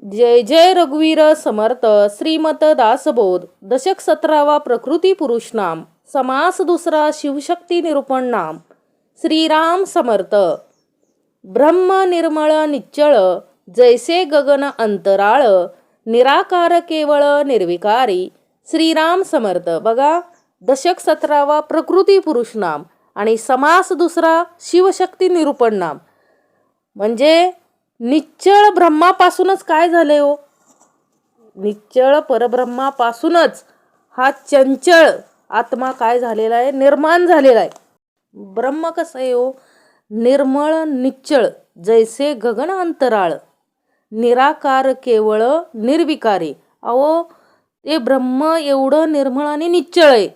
जय जय रघुवीर समर्थ श्रीमत दासबोध दशक 17वा प्रकृती पुरुष नाम समास दुसरा शिवशक्ती निरूपण नाम श्रीराम समर्थ ब्रह्म निर्मळ निश्चळ जैसे गगन अंतराळ निराकार केवळ निर्विकारी श्रीराम समर्थ. बघा, दशक 17वा प्रकृती पुरुष नाम आणि समास दुसरा शिवशक्ती निरूपण नाम. म्हणजे निश्चळ ब्रह्मापासूनच काय झाले हो, निश्चळ परब्रह्मापासूनच हा चंचळ आत्मा काय झालेला आहे, निर्माण झालेला आहे. ब्रह्म कसं आहे हो, निर्मळ निश्चळ जैसे गगन अंतराळ निराकार केवळ निर्विकारी. अहो, ते ब्रह्म एवढं निर्मळ आणि निश्चळ आहे.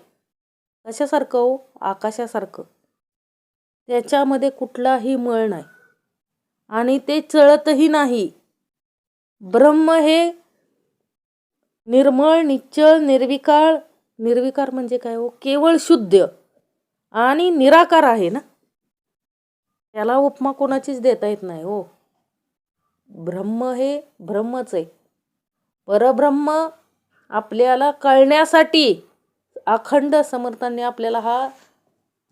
कशासारखं हो, आकाशासारखं. त्याच्यामध्ये कुठलाही मळ नाही आणि ते चळतही नाही. ब्रह्म हे निर्मळ निश्चळ निर्विकार. निर्विकार म्हणजे काय हो, केवळ शुद्ध आणि निराकार आहे ना. त्याला उपमा कोणाचीच देता येत नाही हो. ब्रह्म हे ब्रह्मच आहे. परब्रह्म आपल्याला कळण्यासाठी अखंड समर्थांनी आपल्याला हा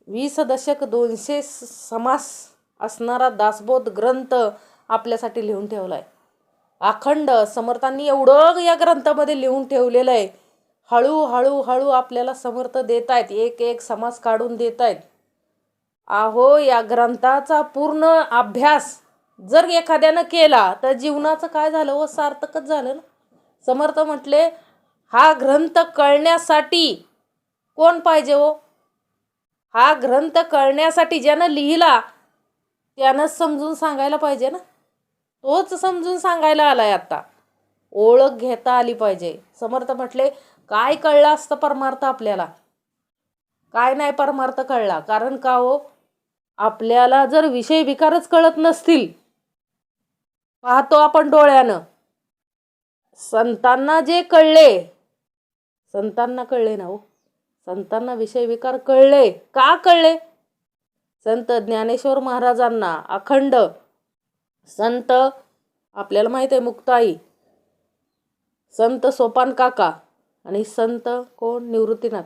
20 दशक 200 समास असणारा दासबोध ग्रंथ आपल्यासाठी लिहून ठेवलाय. अखंड समर्थांनी एवढं या ग्रंथामध्ये लिहून ठेवलेलं आहे. हळूहळू हळू आपल्याला समर्थ देत आहेत, एक एक समास काढून देत आहेत. अहो, या ग्रंथाचा पूर्ण अभ्यास जर एखाद्यानं केला तर जीवनाचं काय झालं व सार्थकच झालं ना. समर्थ म्हटले, हा ग्रंथ कळण्यासाठी कोण पाहिजे हो, हा ग्रंथ कळण्यासाठी ज्यानं लिहिला त्यानं समजून सांगायला पाहिजे ना. तोच समजून सांगायला आलाय. आता ओळख घेता आली पाहिजे. समर्थ म्हटले, काय कळलं असतं परमार्थ आपल्याला, काय नाही परमार्थ कळला. कारण का हो, आपल्याला जर विषय विकारच कळत नसतील, पाहतो आपण डोळ्यानं. संतांना जे कळले, संतांना कळले ना हो, संतांना विषय विकार कळले. का कळले? संत ज्ञानेश्वर महाराजांना अखंड, संत आपल्याला माहित आहे मुक्ताई, संत सोपान काका आणि संत कोण, निवृत्तीनाथ.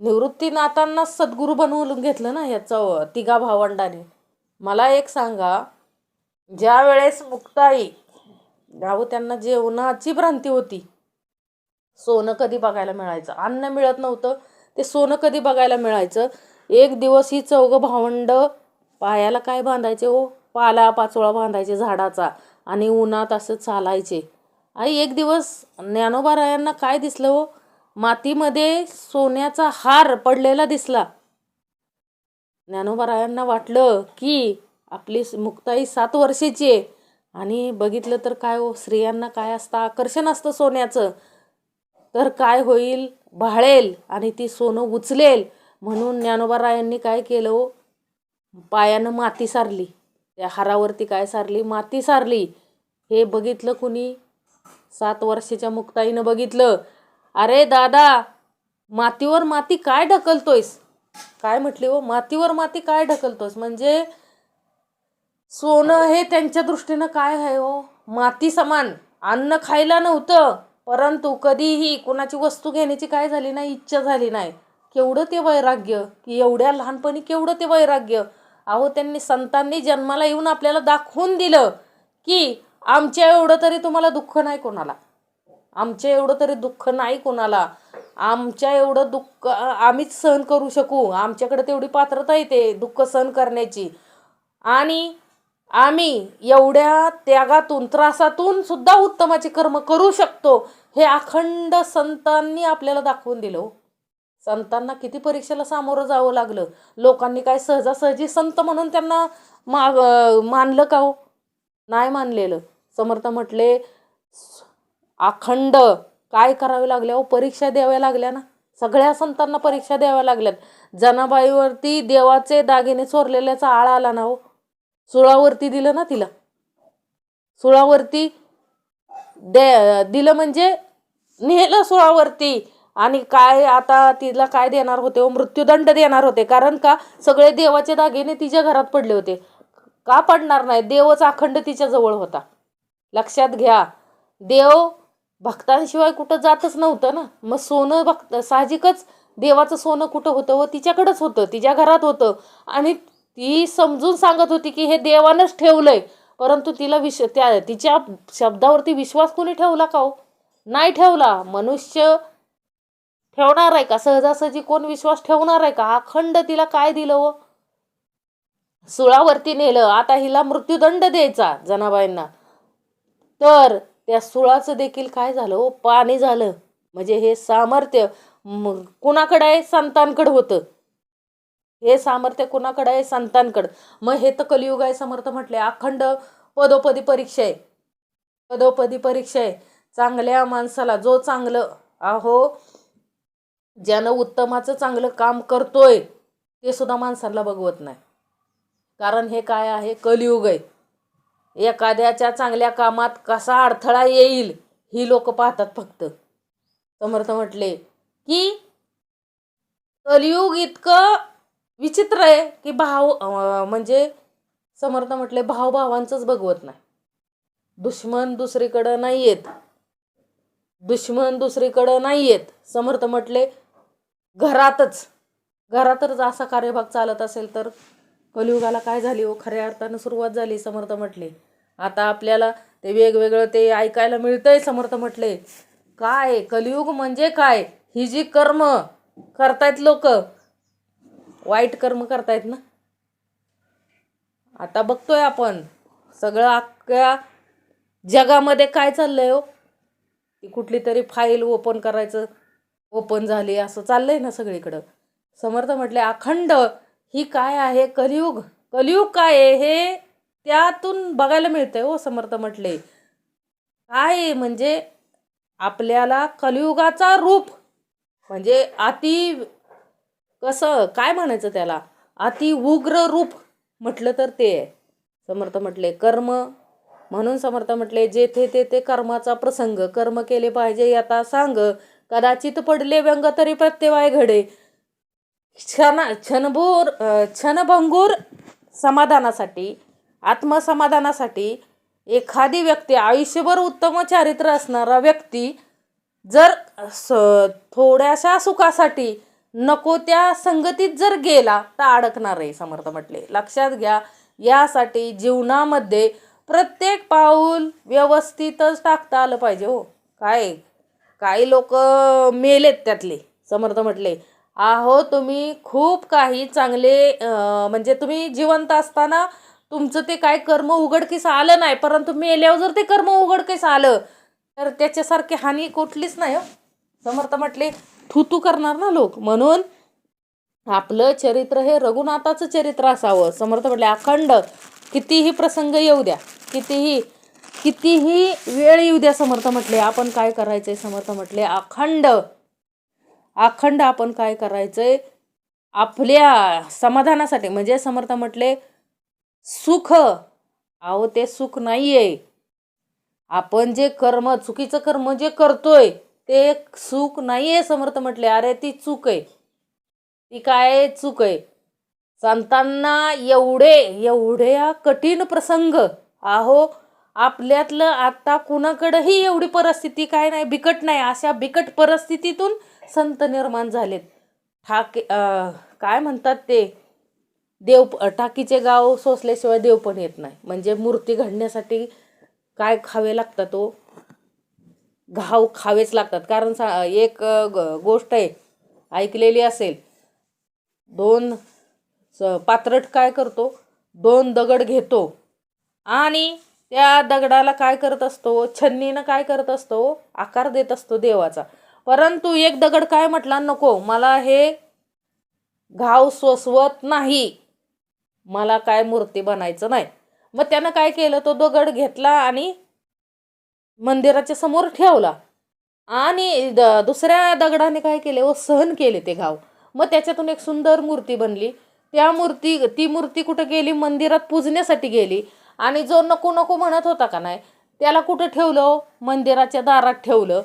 निवृत्तीनाथांना सद्गुरू बनवून घेतलं ना ह्याचं तिघा भावंडाने. मला एक सांगा, ज्या वेळेस मुक्ताई गाव त्यांना जेवणाची भ्रांती होती, सोनं कधी बघायला मिळायचं, अन्न मिळत नव्हतं, ते सोनं कधी बघायला मिळायचं. एक दिवस ही चौघं भावंड पायाला काय बांधायचे हो, पाला पाचोळा बांधायचे झाडाचा आणि उन्हात असं चालायचे. आणि एक दिवस ज्ञानोबारायांना काय दिसलं हो, मातीमध्ये सोन्याचा हार पडलेला दिसला. ज्ञानोबारायांना वाटलं की आपली मुक्ताई 7 वर्षाची आहे. आणि बघितलं तर काय हो, स्त्रियांना काय असतं, आकर्षण असतं सोन्याचं. तर काय होईल, भाळेल आणि ती सोनं उचलेल म्हणून ज्ञानोबारायांनी काय केलं हो, पायानं माती सारली. त्या हारावरती काय सारली, माती सारली. हे बघितलं कुणी, 7 वर्षाच्या मुक्ताईनं बघितलं. अरे दादा, मातीवर माती काय ढकलतोयस, काय म्हटली हो, मातीवर माती काय ढकलतोयस. म्हणजे सोनं हे त्यांच्या दृष्टीनं काय आहे हो, माती समान. अन्न खायला नव्हतं, परंतु कधीही कोणाची वस्तू घेण्याची काय झाली नाही, इच्छा झाली नाही. केवढं ते वैराग्य, की एवढ्या लहानपणी केवढं ते वैराग्य. अहो, त्यांनी संतांनी जन्माला येऊन आपल्याला दाखवून दिलं की आमच्या एवढं तरी तुम्हाला दुःख नाही कोणाला, आमच्या एवढं तरी दुःख नाही कोणाला, आमच्या एवढं दुःख आम्हीच सहन करू शकू, आमच्याकडे तेवढी पात्रता येते दुःख सहन करण्याची. आणि आम्ही एवढ्या त्यागातून त्रासातून सुद्धा उत्तमाचे कर्म करू शकतो. हे अखंड संतांनी आपल्याला दाखवून दिलं. संतांना किती परीक्षेला सामोरं जावं लागलं. लोकांनी काय सहजासहजी संत म्हणून त्यांना मानलं का हो, नाही मानलेलं. समर्थ म्हटले, अखंड काय करावे लागले हो, परीक्षा द्याव्या लागल्या ना. सगळ्या संतांना परीक्षा द्याव्या लागल्यात. जनाबाईवरती देवाचे दागिने चोरलेल्याचा आळ आला ना हो, सुळावरती दिलं ना तिला, सुळावरती दिलं म्हणजे नेलं सुळावरती. आणि काय आता तिला काय देणार होते हो, मृत्यूदंड देणार होते. कारण का, सगळे देवाचे दागिने तिच्या घरात पडले होते. का पडणार नाही, देवच अखंड तिच्या जवळ होता. लक्षात घ्या. देव भक्तांशिवाय कुठं जातच नव्हतं ना. मग सोनं भक्त साहजिकच देवाचं सोनं कुठं होतं व तिच्याकडेच होतं, तिच्या घरात होतं. आणि ती समजून सांगत होती की हे देवानंच ठेवलंय. परंतु तिला तिच्या शब्दावरती विश्वास कोणी ठेवला का हो? नाही ठेवला. मनुष्य ठेवणार आहे का? सहजासहजी कोण विश्वास ठेवणार आहे का? अखंड तिला काय दिलं व सुळावरती नेलं. आता हिला मृत्यूदंड द्यायचा जनाबाईंना. तर त्या सुळाचं देखील काय झालं हो? पाणी झालं. म्हणजे हे सामर्थ्य कुणाकडे आहे? संतांकडे होतं. हे सामर्थ्य कुणाकडे आहे? संतांकडं. मग हे तर कलियुग आहे. समर्थ म्हटले अखंड पदोपदी परीक्षा आहे. पदोपदी परीक्षा आहे. चांगल्या माणसाला जो चांगलं ज्यानं उत्तमाचं चांगलं काम करतोय ते सुद्धा माणसाला बघवत नाही. कारण हे काय आहे? कलियुग आहे. एखाद्याच्या चांगल्या कामात कसा अडथळा येईल ही लोक पाहतात फक्त. समर्थ म्हटले की कलियुग इतकं विचित्र आहे की म्हणजे समर्थ म्हटले भावांचंच बघवत नाही. दुश्मन दुसरीकडं नाही येत. दुश्मन दुसरीकडं नाही येत. समर्थ म्हटले घरातच असा कार्यभाग चालत असेल तर कलियुगाला काय झाली हो? खऱ्या अर्थानं सुरुवात झाली. समर्थ म्हटले आता आपल्याला ते वेगवेगळं ते ऐकायला मिळतंय. समर्थ म्हटले काय कलियुग म्हणजे काय? ही जी कर्म करतायत लोक, वाईट कर्म करतायत ना. आता बघतोय आपण सगळं अख्ख्या जगामध्ये काय चाललंय हो? ती कुठली तरी फाईल ओपन करायचं, ओपन झाली असं चाललंय ना सगळीकडं. समर्थ म्हटले अखंड ही काय आहे? कलियुग. कलियुग काय आहे हे त्यातून बघायला मिळतंय हो. समर्थ म्हटले काय म्हणजे आपल्याला कलियुगाचा रूप म्हणजे अति कसं काय म्हणायचं त्याला, अति उग्र रूप म्हटलं तर ते आहे. समर्थ म्हटले कर्म. म्हणून समर्थ म्हटले जेथे तेथे कर्माचा प्रसंग. कर्म केले पाहिजे आता सांग. कदाचित पडले व्यंग तरी प्रत्यवाय घडे. क्षणभंगूर समाधानासाठी, आत्मसमाधानासाठी एखादी व्यक्ती आयुष्यभर उत्तम चारित्र्य असणारा व्यक्ती जर थोड्याशा सुखासाठी नको त्या संगतीत जर गेला तर अडकणार आहे. समर्थ म्हटले लक्षात घ्या. यासाठी जीवनामध्ये प्रत्येक पाऊल व्यवस्थितच टाकता आलं पाहिजे हो. काही लोक मेलेत त्यातले. समर्थ म्हटले तुम्ही खूप काही चांगले म्हणजे तुम्ही जिवंत असताना तुमचं ते काय कर्म उघडकीस आलं नाही, परंतु मेल्यावर जर ते कर्म उघडकीस आलं तर त्याच्यासारखी हानी कुठलीच नाही हो. समर्थ म्हटले थुतू करणार ना लोक. म्हणून आपलं चरित्र हे रघुनाथाचं चरित्र असावं. समर्थ म्हटले अखंड कितीही प्रसंग येऊ द्या, कितीही वेळ येऊ द्या. समर्थ म्हटले आपण काय करायचंय? समर्थ म्हटले अखंड आपण काय करायचंय? आपल्या समाधानासाठी म्हणजे समर्थ म्हटले सुख ते सुख नाहीये. आपण जे कर्म चुकीचं कर्म जे करतोय ते सुख नाहीये. समर्थ म्हटले अरे ती चूक आहे. ती काय चूक आहे? संतांना एवढ्या कठीण प्रसंग आपल्यातलं आता कुणाकडेही एवढी परिस्थिती काय नाही, बिकट नाही. अशा बिकट परिस्थितीतून संत निर्माण झालेत. काय म्हणतात ते टाकीचे गाव सोसल्याशिवाय देव पण येत नाही. म्हणजे मूर्ती घडण्यासाठी काय खावे लागतात तो घाव खावेच लागतात. कारण एक गोष्ट आहे ऐकलेली असेल. पात्रट काय करतो? 2 दगड घेतो आणि त्या दगडाला काय करत असतो? छन्नीनं काय करत असतो? आकार देत असतो देवाचा. परंतु एक दगड काय म्हटला? नको, मला हे घाव सोसवत नाही, मला काय मूर्ती बनायचं नाही. मग त्यानं काय केलं? तो दगड घेतला आणि मंदिराच्या समोर ठेवला आणि दुसऱ्या दगडाने काय केले? सहन केले ते घाव. मग त्याच्यातून एक सुंदर मूर्ती बनली. ती मूर्ती कुठं गेली? मंदिरात पूजण्यासाठी गेली. आणि जो नको नको म्हणत होता का नाही त्याला कुठं ठेवलं? मंदिराच्या दारात ठेवलं.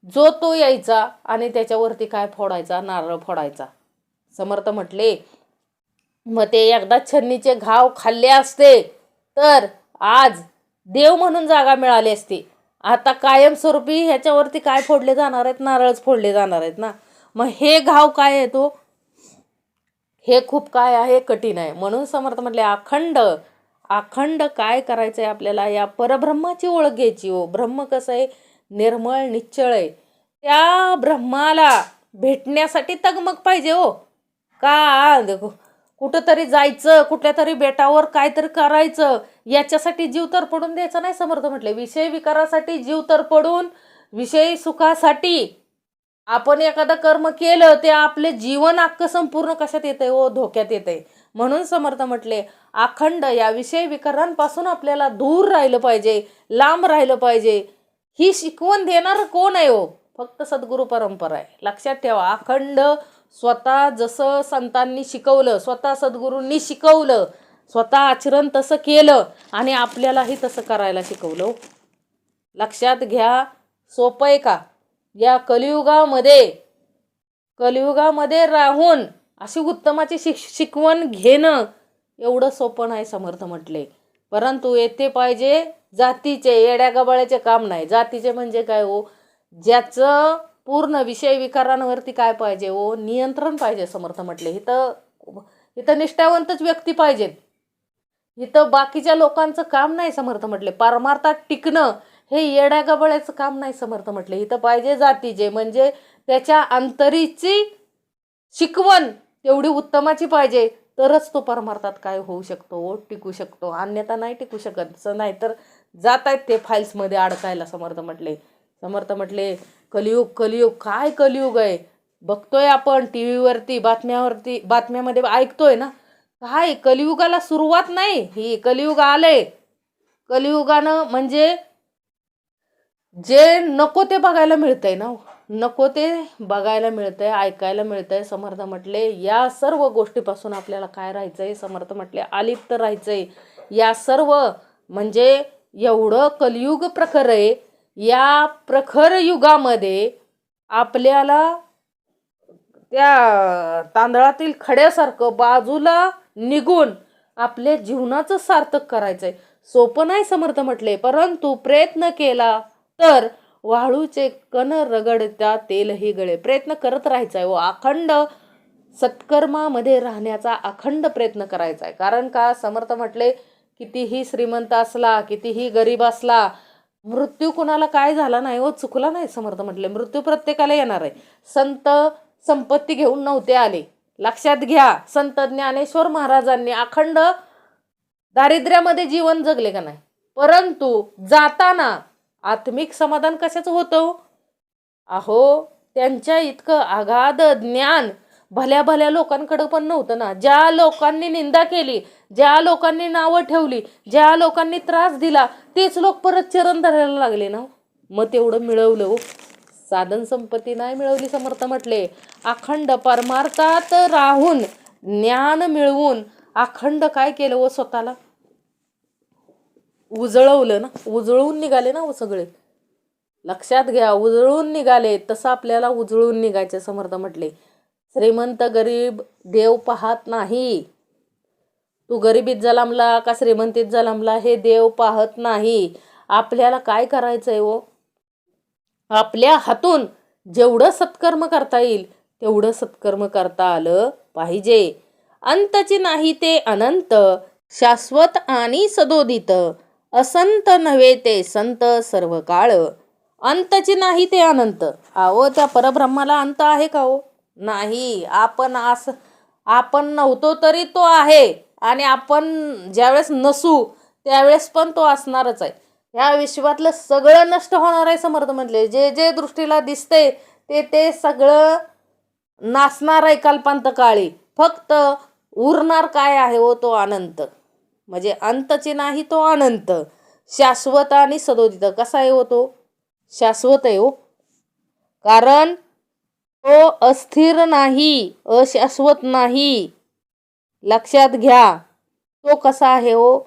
जो तो यायचा आणि त्याच्यावरती काय फोडायचा? नारळ फोडायचा. समर्थ म्हटले मग ते एकदा छन्नीचे घाव खाल्ले असते तर आज देव म्हणून जागा मिळाली असती. आता कायमस्वरूपी ह्याच्यावरती काय फोडले जाणार आहेत? नारळच फोडले जाणार आहेत ना. मग हे घाव काय आहे तो? हे खूप काय आहे? कठीण आहे. म्हणून समर्थ म्हटले अखंड अखंड काय करायचं आहे आपल्याला? या परब्रह्माची ओळख घ्यायची हो. ब्रह्म कसं आहे? निर्मळ निश्चळ आहे. त्या ब्रह्माला भेटण्यासाठी तगमग पाहिजे हो. का कुठंतरी जायचं, कुठल्या तरी बेटावर काहीतरी करायचं, याच्यासाठी जीव तर पडून द्यायचा नाही समर्थ म्हटले. विषय विकारासाठी जीव तर पडून, विषय सुखासाठी आपण एखादं कर्म केलं ते आपले जीवन अख्खं संपूर्ण कशात येतंय हो? धोक्यात येतंय. म्हणून समर्थ म्हटले अखंड या विषय विकारांपासून आपल्याला दूर राहिलं पाहिजे, लांब राहिलं पाहिजे. ही शिकवण देणार कोण आहे हो? फक्त सद्गुरू परंपरा आहे. लक्षात ठेवा. अखंड स्वतः जसं संतांनी शिकवलं, स्वतः सद्गुरूंनी शिकवलं, स्वतः आचरण तसं केलं आणि आपल्यालाही तसं करायला शिकवलं. लक्षात घ्या. सोपं आहे का? या कलियुगामध्ये राहून अशी उत्तमाची शिकवण घेणं एवढं सोपं नाही समर्थ म्हटले. परंतु येथे पाहिजे जातीचे, येड्या गबाळ्याचे काम नाही. जातीचे म्हणजे काय हो? ज्याचं पूर्ण विषय विकारांवरती काय पाहिजे हो? नियंत्रण पाहिजे समर्थ म्हटले. इथं निष्ठावंतच व्यक्ती पाहिजेत. इथं बाकीच्या लोकांचं काम नाही समर्थ म्हटले. परमार्थात टिकणं हे येड्या गबाळ्याचं काम नाही समर्थ म्हटले. इथं पाहिजे जातीचे, म्हणजे त्याच्या अंतरीची शिकवण तेवढी उत्तमाची पाहिजे, तरच तो परमार्थात काय होऊ शकतो? टिकू शकतो. अन्यथा नाही टिकू शकत. नाही तर जात आहेत ते फाईल्समध्ये अडकायला समर्थ म्हटले. समर्थ म्हटले कलियुग काय कलियुग आहे? बघतोय आपण टी व्हीवरती, बातम्यामध्ये ऐकतोय ना. काय कलियुगाला सुरुवात नाही, ही कलियुग आलंय. कलियुगानं म्हणजे जे नको ते बघायला मिळतंय ना. नको ते बघायला मिळतंय, ऐकायला मिळतंय. समर्थ म्हटले या सर्व गोष्टीपासून आपल्याला काय राहायचंय? समर्थ म्हटले अलिप्त राहायचंय. या सर्व म्हणजे एवढं कलियुग प्रखर आहे. या प्रखर युगामध्ये आपल्याला त्या तांदळातील खड्यासारखं बाजूला निघून आपल्या जीवनाचं सार्थक करायचंय. सोपं नाही समर्थ म्हटले. परंतु प्रयत्न केला तर वाळूचे कण रगडता तेलही गळे. प्रयत्न करत राहायचा आहे व अखंड सत्कर्मामध्ये राहण्याचा अखंड प्रयत्न करायचा आहे. कारण का? समर्थ म्हटले कितीही श्रीमंत असला, कितीही गरीब असला, मृत्यू कुणाला काय झाला नाही हो, चुकला नाही. समर्थ म्हटले मृत्यू प्रत्येकाला येणार आहे. संत संपत्ती घेऊन नव्हते आले. लक्षात घ्या. संत ज्ञानेश्वर महाराजांनी अखंड दारिद्र्यामध्ये जीवन जगले का नाही? परंतु जाताना आत्मिक समाधान कशाचं होतं? अहो त्यांच्या इतकं अगाध ज्ञान भल्या भल्या लोकांकडं पण नव्हतं ना. ज्या लोकांनी निंदा केली, ज्या लोकांनी नावं ठेवली, ज्या लोकांनी त्रास दिला, तेच लोक परत चरण धरायला लागले ना. मग तेवढं मिळवलं हो. साधन संपत्ती नाही मिळवली. समर्थ म्हटले अखंड परमार्थात राहून ज्ञान मिळवून अखंड काय केलं व स्वतःला उजळवलं ना. उजळून निघाले ना व सगळे. लक्षात घ्या. उजळून निघाले. तसं आपल्याला उजळून निघायचे. समर्थ म्हटले श्रीमंत गरीब देव पाहत नाही. तू गरिबीत जन्मला का श्रीमंतीत जन्मला हे देव पाहत नाही. आपल्याला काय करायचंय हो? आपल्या हातून जेवढं सत्कर्म करता येईल तेवढं सत्कर्म करता आलं पाहिजे. अंतची नाही ते अनंत, शाश्वत आणि सदोदित, असंत नव्हे ते संत सर्व काळ. अंतची नाही ते अनंत. अहो त्या परब्रह्माला अंत आहे का हो? नाही. आपण नव्हतो तरी तो आहे आणि आपण ज्यावेळेस नसू त्यावेळेस पण तो असणारच आहे. ह्या विश्वातलं सगळं नष्ट होणार आहे. समर्थ म्हटले जे जे दृष्टीला दिसते ते सगळं नासणार आहे कल्पांत काळी. फक्त उरणार काय आहे हो? तो अनंत. म्हणजे अंतची नाही तो अनंत, शाश्वत आणि सदोदित. कसा आहे हो तो? शाश्वत आहे हो. कारण तो अस्थिर नाही, अशाश्वत नाही. लक्षात घ्या. तो कसा आहे हो?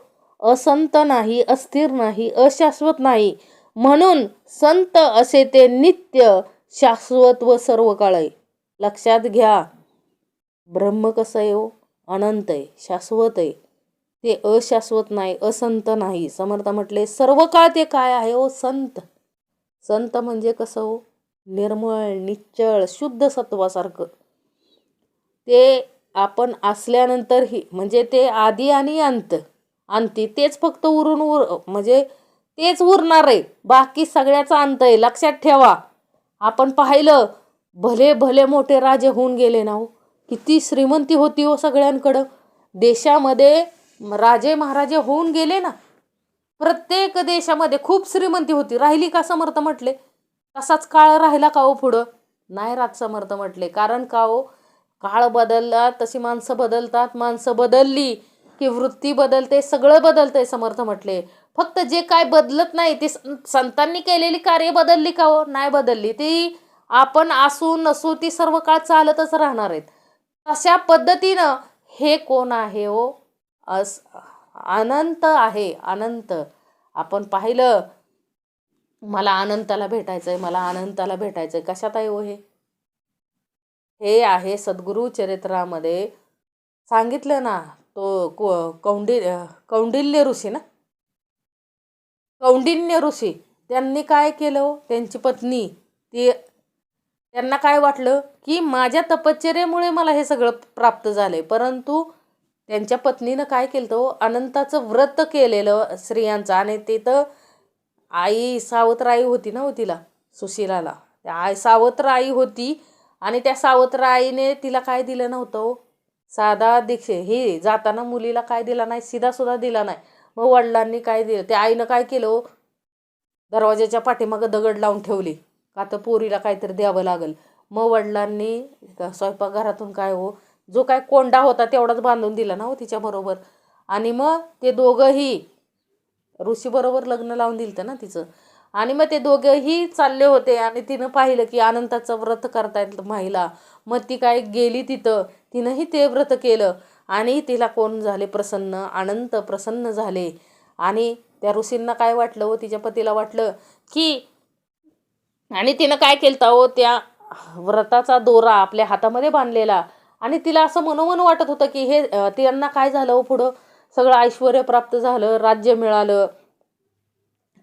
असंत नाही, अस्थिर नाही, अशाश्वत नाही. म्हणून संत असे ते नित्य, शाश्वत व सर्व काळ आहे. लक्षात घ्या. ब्रह्म कसं आहे हो? अनंत आहे, शाश्वत आहे. ते अशाश्वत नाही, असंत नाही. समर्थ म्हटले सर्व काळ ते काय आहे ओ संत. संत म्हणजे कसं हो, निर्मळ निश्चळ शुद्ध सत्वासारखं. ते आपण असल्यानंतरही म्हणजे ते आधी आणि अंती तेच फक्त म्हणजे तेच उरणार आहे. बाकी सगळ्याचा अंत आहे. लक्षात ठेवा. आपण पाहिलं भले भले मोठे राजे होऊन गेले ना हो, किती श्रीमंती होती हो सगळ्यांकडं. देशामध्ये राजे महाराजे होऊन गेले ना, प्रत्येक देशामध्ये खूप श्रीमंती होती. राहिली का समर्थ म्हटले? तसाच काळ राहिला का हो पुढं? नाही राहत समर्थ म्हटले. कारण का हो, काळ बदलला तशी माणसं बदलतात. माणसं बदलली की वृत्ती बदलते, सगळं बदलतंय समर्थ म्हटले. फक्त जे काय बदलत नाही ते संतांनी केलेली कार्य बदलली का हो? नाही बदलली. ती आपण असू नसू ती सर्व काळ चालतच राहणार आहेत. तशा पद्धतीनं हे कोण आहे हो? अनंत आहे, अनंत. आपण पाहिलं, मला अनंताला भेटायचंय, मला अनंताला भेटायचंय. कशात आहे हो हे? हे आहे सद्गुरु चरित्रामध्ये सांगितलं ना. तो कौंडिल्य ऋषी ना, कौंडिन्य ऋषी त्यांनी काय केलं हो? त्यांची पत्नी ती, त्यांना काय वाटलं की माझ्या तपश्चर्येमुळे मला हे सगळं प्राप्त झालंय. परंतु त्यांच्या पत्नीनं काय केलं हो, अनंताचं व्रत केलेलं स्त्रियांचं. आणि तिथं आई सावत्र आई होती ना हो तिला, सुशिलाला. त्या सावत्र आई होती आणि त्या सावत्र आईने तिला काय दिलं नव्हतं हो, साधा दीक्षे ही जाताना मुलीला काय दिला नाही, सिधा सुद्धा दिला नाही. मग वडिलांनी काय दिलं, त्या आईनं काय केलं हो, दरवाजाच्या पाठीमागं दगड लावून ठेवली, का तर पोरीला काहीतरी द्यावं लागल. मग वडिलांनी स्वयंपाकघरातून काय हो, जो काय कोंडा होता तेवढाच बांधून दिला ना हो तिच्याबरोबर. आणि मग ते दोघंही ऋषीबरोबर लग्न लावून दिलं ना तिचं. आणि मग ते दोघंही चालले होते आणि तिनं पाहिलं की अनंताचं व्रत करतायत महिला. मग ती काय गेली तिथं, तिनंही ते व्रत केलं आणि तिला कोण झाले प्रसन्न, अनंत प्रसन्न झाले. आणि त्या ऋषींना काय वाटलं हो, तिच्या पतीला वाटलं की, आणि तिनं काय केलं हो, त्या व्रताचा दोरा आपल्या हातामध्ये बांधलेला. आणि तिला असं मनोमन वाटत होतं की हे त्यांना काय झालं हो, पुढं सगळं ऐश्वर प्राप्त झालं, राज्य मिळालं,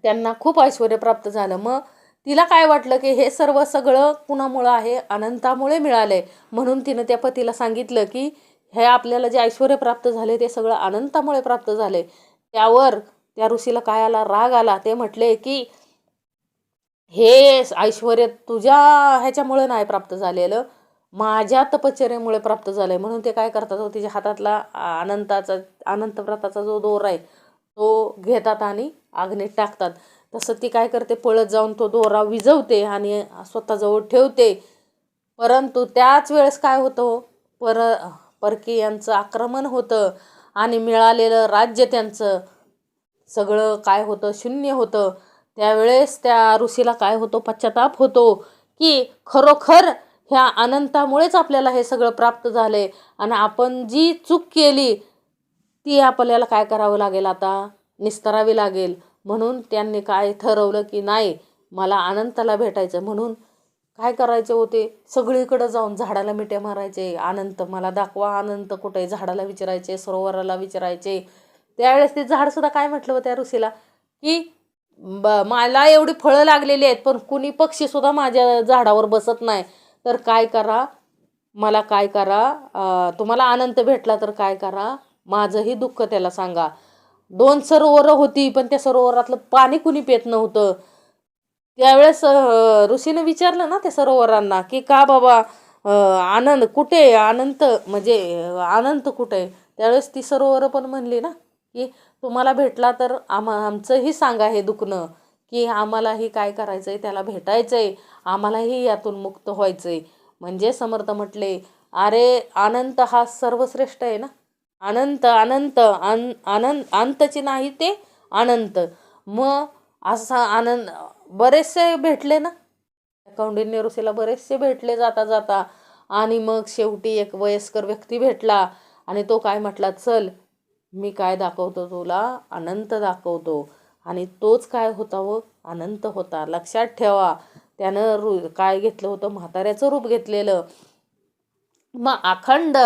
त्यांना खूप ऐश्वर प्राप्त झालं. मग तिला काय वाटलं की हे सर्व सगळं कुणामुळं आहे, अनंतामुळे मिळालंय. म्हणून तिनं त्या पतीला सांगितलं की हे आपल्याला जे ऐश्वर प्राप्त झाले ते सगळं अनंतामुळे प्राप्त झाले. त्यावर त्या ऋषीला काय आला, राग आला. ते म्हटले की हे ऐश्वर तुझ्या ह्याच्यामुळे नाही प्राप्त झालेलं, माझ्या तपश्चर्येमुळे प्राप्त झालंय. म्हणून ते काय करतात हो, तिच्या हातातला अनंत व्रताचा जो दोरा आहे तो घेतात आणि अग्नीत टाकतात. तसं ती काय करते, पळत जाऊन तो दोरा विझवते आणि स्वतःजवळ ठेवते. परंतु त्याच वेळेस काय होतं हो, परकीयांचं आक्रमण होतं आणि मिळालेलं राज्य त्यांचं सगळं काय होतं, शून्य होतं. त्यावेळेस त्या ऋषीला काय होतो, पश्चाताप होतो की खरोखर ह्या अनंतामुळेच आपल्याला हे सगळं प्राप्त झाले आणि आपण जी चूक केली ती आपल्याला काय करावं लागेल, आता निस्तरावी लागेल. म्हणून त्यांनी काय ठरवलं की नाही, मला अनंताला भेटायचं. म्हणून काय करायचे होते, सगळीकडं जाऊन झाडाला मिट्या मारायचे, अनंत मला दाखवा, अनंत कुठे, झाडाला विचारायचे, सरोवराला विचारायचे. त्यावेळेस ते झाडसुद्धा काय म्हटलं होतं त्या ऋषीला की मला एवढी फळं लागलेली आहेत पण कुणी पक्षीसुद्धा माझ्या झाडावर बसत नाही, तर काय करा, मला काय करा, तुम्हाला अनंत भेटला तर काय करा, माझंही दुःख त्याला सांगा. 2 सरोवरं होती पण त्या सरोवरातलं पाणी कुणी पित नव्हतं. त्यावेळेस ऋषीनं विचारलं ना त्या सरोवरांना की का बाबा, आनंद कुठे, अनंत म्हणजे अनंत कुठे. त्यावेळेस ती सरोवरं पण म्हणली ना की तुम्हाला भेटला तर आमचंही सांगा हे दुखणं, की आम्हालाही काय करायचंय, त्याला भेटायचंय, आम्हालाही यातून मुक्त व्हायचंय. म्हणजे समर्थ म्हटले, अरे अनंत हा सर्वश्रेष्ठ आहे ना. अनंत अनंत आनंद अंतची नाही ते अनंत. मग असा आनंद बरेचसे भेटले ना, कौंडिन्य ऋषीला बरेचसे भेटले जाता जाता. आणि मग शेवटी एक वयस्कर व्यक्ती भेटला आणि तो काय म्हटला, चल मी काय दाखवतो तुला, अनंत दाखवतो. आणि तोच काय होता व अनंत होता. लक्षात ठेवा. त्यानं काय घेतलं होतं, म्हाताऱ्याचं रूप घेतलेलं. मग अखंड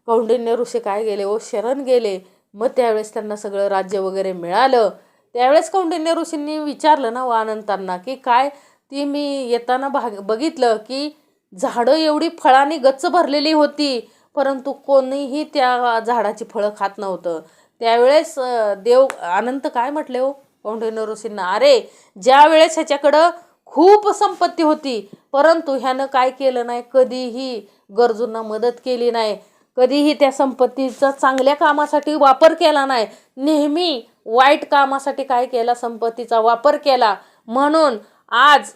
कौंडिन्य ऋषी काय गेले व शरण गेले. मग त्यावेळेस त्यांना सगळं राज्य वगैरे मिळालं. त्यावेळेस कौंडिन्य ऋषींनी विचारलं ना अनंतांना की काय, ती मी येताना बघितलं की झाडं एवढी फळांनी गच्च भरलेली होती, परंतु कोणीही त्या झाडाची फळं खात नव्हतं. त्यावेळेस देव अनंत काय म्हटले हो कौंडिन्य ऋषींना, अरे ज्या वेळेस ह्याच्याकडं खूप संपत्ती होती, परंतु ह्यानं काय केलं नाही, कधीही गरजूंना मदत केली नाही, कधीही त्या संपत्तीचा चांगल्या कामासाठी वापर केला नाही, नेहमी वाईट कामासाठी काय केला, संपत्तीचा वापर केला. म्हणून आज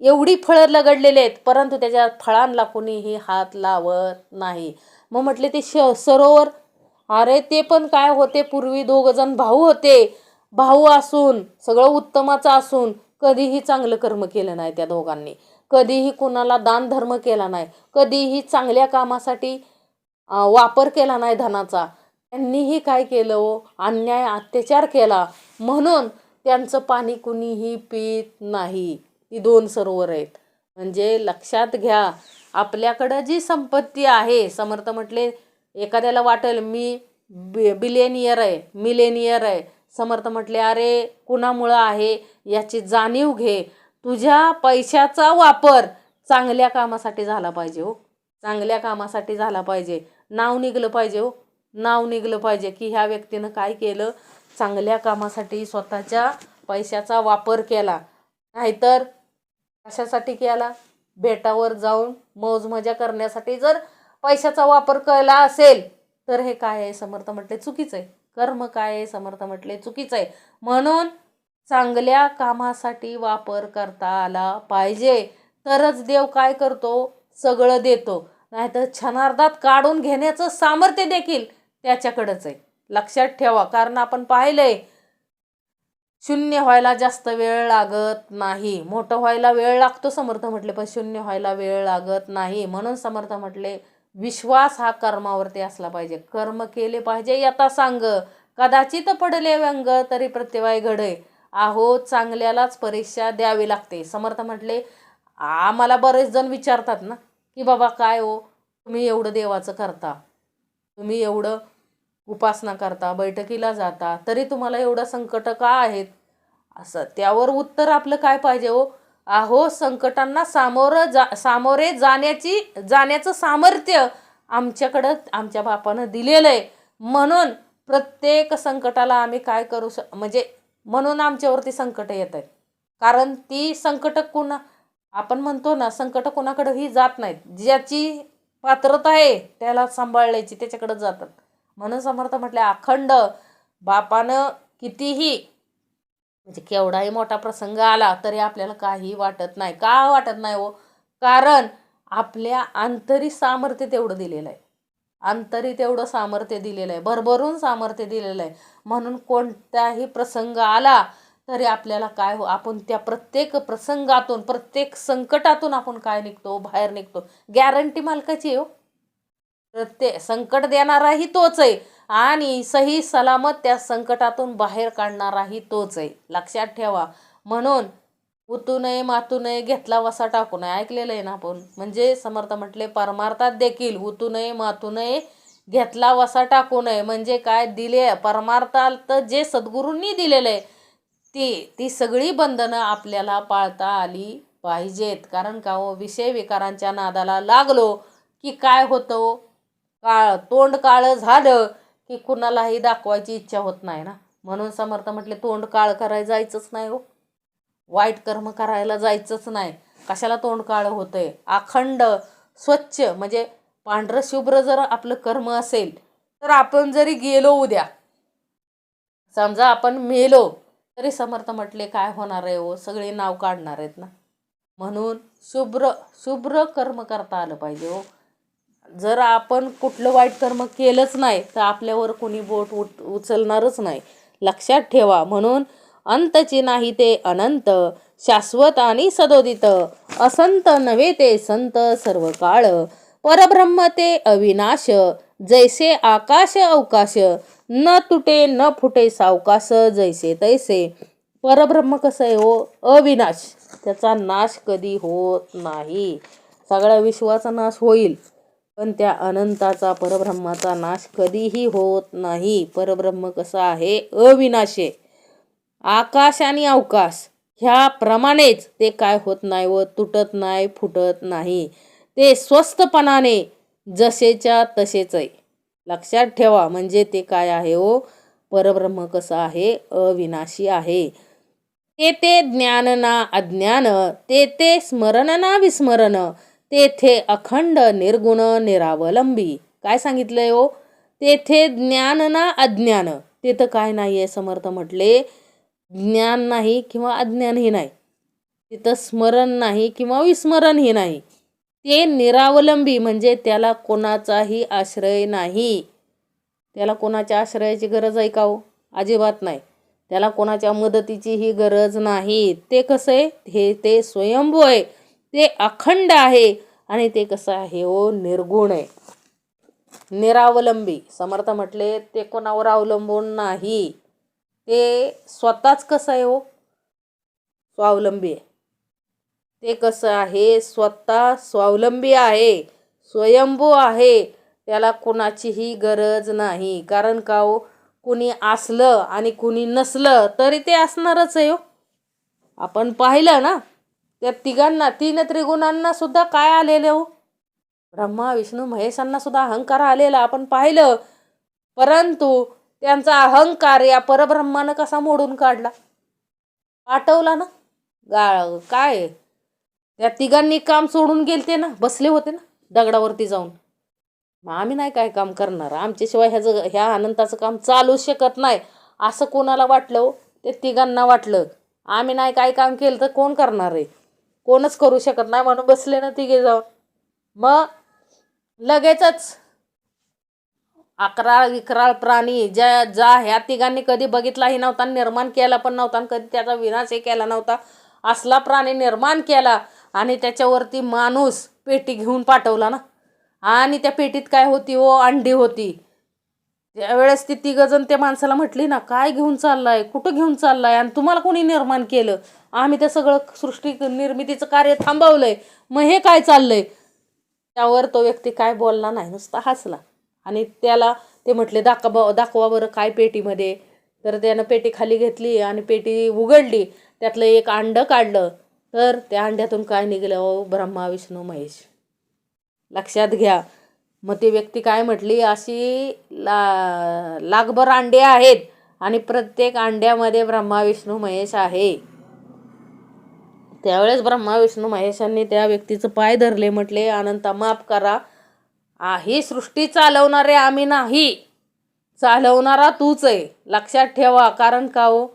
एवढी फळं लगडलेले आहेत, परंतु त्याच्या फळांना कोणीही हात लावत नाही. मग म्हटले ते सरोवर, अरे ते पण काय होते, पूर्वी 2 जण भाऊ होते. भाऊ असून सगळं उत्तमाचं असून कधीही चांगलं कर्म केलं नाही त्या दोघांनी, कधीही कुणाला दान धर्म केला नाही, कधीही चांगल्या कामासाठी वापर केला नाही धनाचा. त्यांनीही काय केलं हो, अन्याय अत्याचार केला, म्हणून त्यांचं पाणी कुणीही पित नाही. ती 2 सरोवर आहेत. म्हणजे लक्षात घ्या, आपल्याकडं जी संपत्ती आहे, समर्थ म्हटले एखाद्याला वाटेल मी बिलेनियर आहे, मिलेनियर आहे, समर्थ म्हटले अरे कुणामुळं आहे याची जाणीव घे. तुझ्या पैशाचा वापर चांगल्या कामासाठी झाला पाहिजे हो, चांगल्या कामासाठी झाला पाहिजे. नाव निघलं पाहिजे हो, नाव निघलं पाहिजे की ह्या व्यक्तीनं काय केलं, चांगल्या कामासाठी स्वतःच्या पैशाचा वापर केला. नाहीतर कशासाठी केला, बेटावर जाऊन मौज मजा करण्यासाठी जर पैशाचा वापर केला असेल तर हे काय आहे, समर्थ म्हटले चुकीचं आहे. कर्म काय आहे, समर्थ म्हटले चुकीचं आहे. म्हणून चांगल्या कामासाठी वापर करता आला पाहिजे, तरच देव काय करतो, सगळं देतो. नाहीतर क्षणार्धात काढून घेण्याचं सामर्थ्य देखील त्याच्याकडंच आहे. लक्षात ठेवा, कारण आपण पाहिलंय शून्य व्हायला जास्त वेळ लागत नाही, मोठं व्हायला वेळ लागतो समर्थ म्हटले, पण शून्य व्हायला वेळ लागत नाही. म्हणून समर्थ म्हटले विश्वास हा कर्मावरती असला पाहिजे, कर्म केले पाहिजे. यथा सांग कदाचित पडले व्यंग तरी प्रत्यवाय घडे. आहो चांगल्यालाच परीक्षा द्यावी लागते. समर्थ म्हटले आम्हाला बरेच जण विचारतात ना की बाबा काय हो, तुम्ही एवढं देवाचं करता, तुम्ही एवढं उपासना करता, बैठकीला जाता, तरी तुम्हाला एवढं संकट का आहेत, असं. त्यावर उत्तर आपलं काय पाहिजे हो, आहो संकटांना सामोरे जाण्याचं सामर्थ्य आमच्याकडं आमच्या बापानं दिलेलं आहे. म्हणून प्रत्येक संकटाला आम्ही काय करू म्हणजे म्हणून आमच्यावरती संकट येत आहेत. कारण ती संकट आपण म्हणतो ना, संकट कोणाकडेही जात नाहीत, ज्याची पात्रता आहे त्याला सांभाळायची त्याच्याकडे जातात. म्हणून समर्थ म्हटले अखंड बापानं कितीही म्हणजे केवढाही मोठा प्रसंग आला तरी आपल्याला काही वाटत नाही. का वाटत नाही हो, कारण आपल्या अंतरी सामर्थ्य तेवढं दिलेलं आहे, अंतरी तेवढं सामर्थ्य दिलेलं आहे, भरभरून सामर्थ्य दिलेलं आहे. म्हणून कोणताही प्रसंग आला तरी आपल्याला काय हो, आपण त्या प्रत्येक प्रसंगातून प्रत्येक संकटातून आपण काय निघतो, बाहेर निघतो. गॅरंटी मालकाची हो, प्रत्येक संकट देणाराही तोच आहे आणि सही सलामत त्या संकटातून बाहेर काढणाराही तोच आहे. लक्षात ठेवा. म्हणून उतू नये मातू नये घेतला वसा टाकू नये, ऐकलेलं आहे ना आपण. म्हणजे समर्थ म्हटले परमार्थात देखील उतू नये मातू नये घेतला वसा टाकू नये. म्हणजे काय दिले परमार्थात जे सद्गुरूंनी दिलेलं आहे ती सगळी बंधनं आपल्याला पाळता आली पाहिजेत. कारण का हो, विषय विकारांच्या नादाला लागलो की काय होतं, तोंड काळं झालं की कुणालाही दाखवायची इच्छा होत नाही ना. म्हणून समर्थ म्हटले तोंड काळ करायला जायचंच नाही हो, वाईट कर्म करायला जायचंच नाही. कशाला तोंड काळं होतंय, अखंड स्वच्छ म्हणजे पांढरं शुभ्र जर आपलं कर्म असेल तर आपण जरी गेलो उद्या, समजा आपण मेलो तरी समर्थ म्हटले काय होणार आहे हो, सगळे नाव काढणार आहेत ना. म्हणून शुभ्र कर्म करता आलं पाहिजे हो. जर आपण कुठलं वाईट कर्म केलंच नाही तर आपल्यावर कोणी बोट उचलणारच नाही. लक्षात ठेवा. म्हणून अंतची नाही ते अनंत, शाश्वत आणि सदोदित, असंत नव्हे ते संत सर्व काळ, परब्रह्म ते अविनाश, जैसे आकाश अवकाश, न तुटे न फुटे सावकाश, जैसे तैसे. परब्रह्म कसं आहे हो, अविनाश, त्याचा नाश कधी होत नाही. सगळ्या विश्वाचा नाश होईल पण त्या अनंताचा परब्रह्माचा नाश कधीही होत नाही. परब्रह्म कसं आहे? अविनाशी. आकाश आणि अवकाश ह्याप्रमाणेच ते काय होत नाही व तुटत नाही, फुटत नाही. ते स्वस्थपणाने जसेच्या तसेच आहे. लक्षात ठेवा. म्हणजे ते काय आहे हो? परब्रह्म कसं आहे? अविनाशी आहे. ते ज्ञान ना अज्ञान, ते स्मरण ना विस्मरण, तेथे अखंड निर्गुण निरावलंबी. काय सांगितलंय हो? तेथे ज्ञान ना अज्ञान. तिथं काय नाहीये? समर्थ म्हटले ज्ञान नाही किंवा अज्ञानही नाही. तिथं स्मरण नाही किंवा विस्मरणही नाही. ते निरावलंबी म्हणजे त्याला कोणाचाही आश्रय नाही. त्याला कोणाच्या आश्रयाची गरज आहे का हो? अजिबात नाही. त्याला कोणाच्या मदतीचीही गरज नाही. ते कसं आहे? ते स्वयंभू आहे. ते अखंड आहे. आणि ते कसं आहे हो? निर्गुण आहे. निरावलंबी. समर्थ म्हटले ते कोणावर अवलंबून नाही. ते स्वतःच कसं आहे हो? स्वावलंबी आहे. ते कसं आहे? स्वतः स्वावलंबी आहे, स्वयंभू आहे. त्याला कोणाचीही गरज नाही. कारण का हो? कुणी असलं आणि कुणी नसलं तरी ते असणारच आहे हो. आपण पाहिलं ना, त्या तिघांना, तीन त्रिगुणांना सुद्धा काय आलेले हो? ब्रह्मा विष्णू महेशांना सुद्धा अहंकार आलेला आपण पाहिलं. परंतु त्यांचा अहंकार या परब्रह्मानं कसा मोडून काढला? पाठवला ना. काय त्या तिघांनी काम सोडून गेलते ना, बसले होते ना दगडावरती जाऊन. मग आम्ही नाही काय काम करणार? आमच्याशिवाय ह्या अनंताचं काम चालू शकत नाही असं कोणाला वाटलं हो? ते तिघांना वाटलं. आम्ही नाही काय काम केलं तर कोण करणार आहे? कोणच करू शकत नाही म्हणून बसले ना तिघे जाऊन. मग लगेचच अकराळ विकराळ प्राणी ज्या ह्या तिघांनी कधी बघितलाही नव्हता, निर्माण केला पण नव्हता, कधी त्याचा विनाशही केला नव्हता, असला प्राणी निर्माण केला. आणि त्याच्यावरती माणूस पेटी घेऊन पाठवला ना. आणि त्या पेटीत काय होती हो? अंडी होती. त्यावेळेस ती तिघजण त्या माणसाला म्हटली ना, काय घेऊन चाललाय? कुठं घेऊन चाललाय? आणि तुम्हाला कोणी निर्माण केलं? आम्ही ते सगळं सृष्टी निर्मितीचं कार्य थांबवलंय, मग हे काय चाललंय? त्यावर तो व्यक्ती काय बोलला नाही, नुसता हसला. आणि त्याला ते म्हटले दाखवा बरं काय पेटीमध्ये. तर त्यानं पेटी खाली घेतली आणि पेटी उघडली. त्यातलं एक अंडं काढलं. तर त्या अंड्यातून काय निघालं हो? ब्रह्मा विष्णू महेश. लक्षात घ्या. मग ती व्यक्ती काय म्हटली? अशी लाखभर अंडे आहेत आणि प्रत्येक अंड्यामध्ये ब्रह्मा विष्णू महेश आहे. त्यावेळेस ब्रह्मा विष्णू महेशांनी त्या व्यक्तीचं पाय धरले. म्हटले, अनंता माफ करा, ही सृष्टी चालवणारे आम्ही नाही, चालवणारा तूच आहे. लक्षात ठेवा. कारण का हो?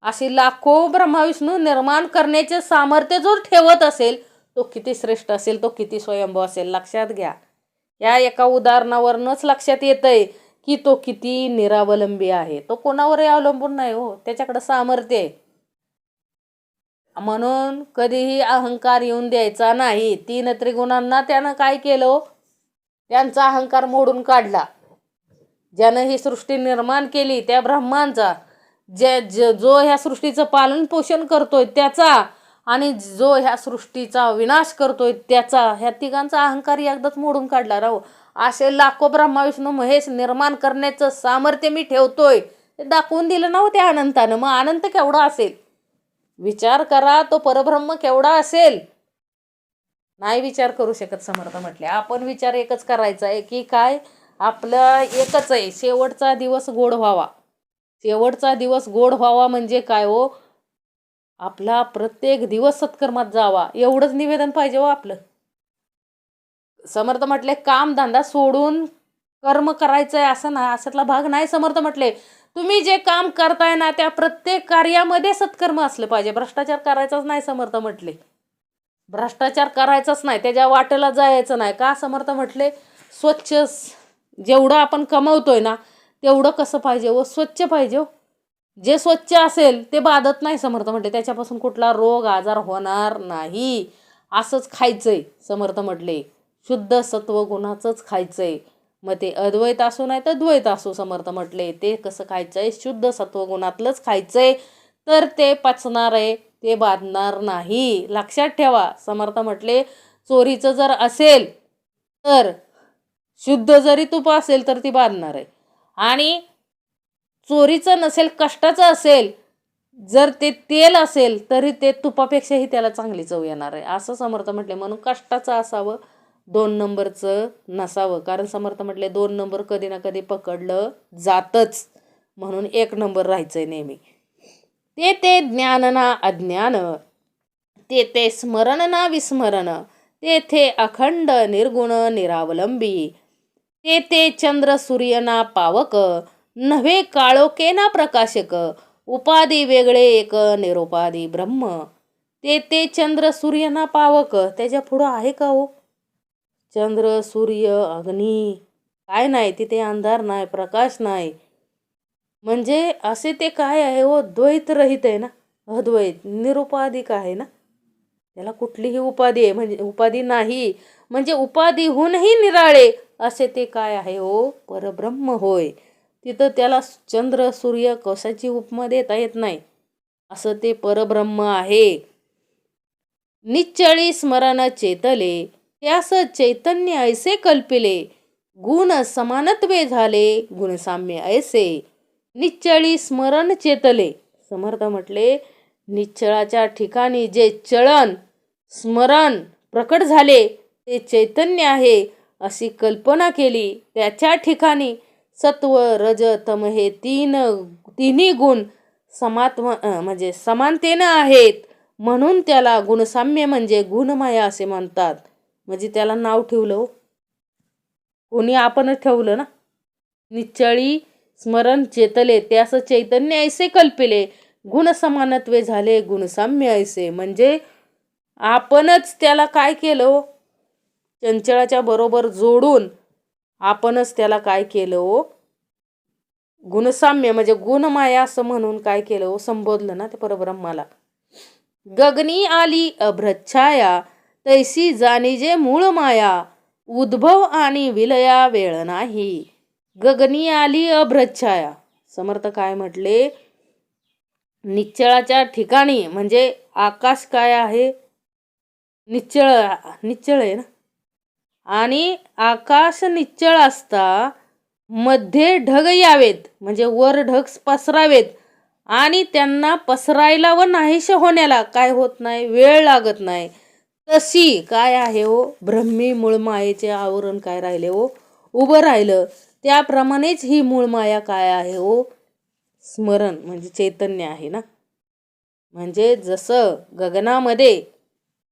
अशी लाखो ब्रह्मा विष्णू निर्माण करण्याचे सामर्थ्य जो ठेवत असेल तो किती श्रेष्ठ असेल, तो किती स्वयंभू असेल. लक्षात घ्या. या एका उदाहरणावरूनच लक्षात येतंय की तो किती निरावलंबी आहे. तो कोणावरही अवलंबून नाही हो. त्याच्याकडे सामर्थ्य आहे. म्हणून कधीही अहंकार येऊन द्यायचा नाही. तीन त्रिगुणांना त्यानं काय केलं? त्यांचा अहंकार मोडून काढला. ज्यानं ही सृष्टी निर्माण केली त्या ब्रह्मांचा, जो ह्या सृष्टीचं पालन पोषण करतोय त्याचा, आणि जो ह्या सृष्टीचा विनाश करतोय त्याचा, ह्या तिघांचा अहंकार एकदाच मोडून काढला राहू. असे लाखो ब्रह्मा विष्णू महेश निर्माण करण्याचं सामर्थ्य मी ठेवतोय ते दाखवून दिलं ना त्या अनंतानं. मग अनंत केवढा असेल? विचार करा. तो परब्रह्म केवढा असेल? नाही विचार करू शकत. समर्थ म्हटले आपण विचार एकच करायचा आहे की काय? आपलं एकच आहे, शेवटचा दिवस गोड व्हावा. शेवटचा दिवस गोड व्हावा म्हणजे काय हो? आपला प्रत्येक दिवस सत्कर्मात जावा, एवढंच निवेदन पाहिजे हो आपलं. समर्थ म्हटले काम धंदा सोडून कर्म करायचंय असं नाही, अशातला भाग नाही. समर्थ म्हटले तुम्ही जे काम करताय ना त्या प्रत्येक कार्यामध्ये सत्कर्म असलं पाहिजे. भ्रष्टाचार करायचाच नाही. समर्थ म्हटले भ्रष्टाचार करायचाच नाही, त्याच्या वाटेला जायचं नाही. का? समर्थ म्हटले स्वच्छ, जेवढं आपण कमवतोय ना तेवढं कसं पाहिजे व स्वच्छ पाहिजे. जे स्वच्छ असेल ते बाधत नाही. समर्थ म्हटले त्याच्यापासून कुठला रोग आजार होणार नाही. असंच खायचंय. समर्थ म्हटले शुद्ध सत्वगुणाचंच खायचंय. मग ते अद्वैत असो नाही तर द्वैत असो. समर्थ म्हटले ते कसं खायचंय? शुद्ध सत्वगुणातलंच खायचंय. तर ते पचणार आहे, ते बाधणार नाही. लक्षात ठेवा. समर्थ म्हटले चोरीचं जर असेल तर शुद्ध जरी तूप असेल तर ती बांधणार आहे. आणि चोरीचं नसेल, कष्टाचं असेल, जर ते तेल असेल तरी ते तुपापेक्षाही त्याला चांगली चव येणार आहे, असं समर्थ म्हटले. म्हणून कष्टाचं असावं, 2 नंबरचं नसावं. कारण समर्थ म्हटले 2 नंबर कधी ना कधी पकडलं जातच, म्हणून 1 नंबर राहायचंय नेहमी. ते ज्ञान ना अज्ञान, ते स्मरण ना विस्मरण, तेथे अखंड निर्गुण निरावलंबी, ते चंद्र सूर्य ना पावक, नव्हे काळोखे ना प्रकाशक, उपाधी वेगळे एक निरोपाधी ब्रह्म. ते चंद्र सूर्य ना पावक, त्याच्या पुढं आहे का हो? चंद्र सूर्य अग्नी काय नाही, तिथे अंधार नाही, प्रकाश नाही. म्हणजे असे ते काय आहे हो? द्वैत रहित आहे ना, अद्वैत निरुपाधिक आहे ना. त्याला कुठलीही उपाधी आहे म्हणजे उपाधी नाही, म्हणजे उपाधीहूनही निराळे असे ते काय आहे हो? परब्रह्म होय. तिथं त्याला चंद्र सूर्य कशाची उपमा देता येत नाही, असं ते परब्रह्म आहे. निश्चळी स्मरण चेतले, त्यास चैतन्य ऐसे कल्पिले, गुण समानत्वे झाले गुणसाम्य ऐसे. निश्चळी स्मरण चेतले, समर्थ म्हटले निश्चळाच्या ठिकाणी जे चलन स्मरण प्रकट झाले ते चैतन्य आहे अशी कल्पना केली. त्याच्या ठिकाणी सत्व रज तम हे तिन्ही गुण म्हणजे समानतेनं आहेत, म्हणून त्याला गुणसाम्य म्हणजे गुणमाया असे म्हणतात. म्हणजे त्याला नाव ठेवलं कोणी? आपणच ठेवलं ना. निश्चळी स्मरण चेतले, त्यास चैतन्य ऐसे कल्पिले, गुण समानत्वे झाले गुणसाम्य ऐसे. म्हणजे आपणच त्याला काय केलं? चंचळाच्या बरोबर जोडून आपणच त्याला काय केलं? गुणसाम्य म्हणजे गुणमाया असं म्हणून काय केलं? संबोधलं ना ते परब्रह्माला. गगनी आली अभ्रच्छाया, तैसी जाणीजे मूळ माया, उद्भव आणि विलया वेळ नाही. गगनी आली अभ्रच्छाया, समर्थ काय म्हटले? निश्चळाच्या ठिकाणी म्हणजे आकाश काय आहे? निश्चळ आहे ना. आणि आकाश निश्चळ असता मध्ये ढग यावेत, म्हणजे वर ढग पसरावेत, आणि त्यांना पसरायला व नाहीसे होण्याला काय होत नाही? वेळ लागत नाही. तशी काय आहे हो? ब्रह्मी मूळ मायेचे आवरण काय राहिले हो? उभं राहिलं. त्याप्रमाणेच ही मूळ माया काय आहे हो? स्मरण म्हणजे चैतन्य आहे ना. म्हणजे जसं गगनामध्ये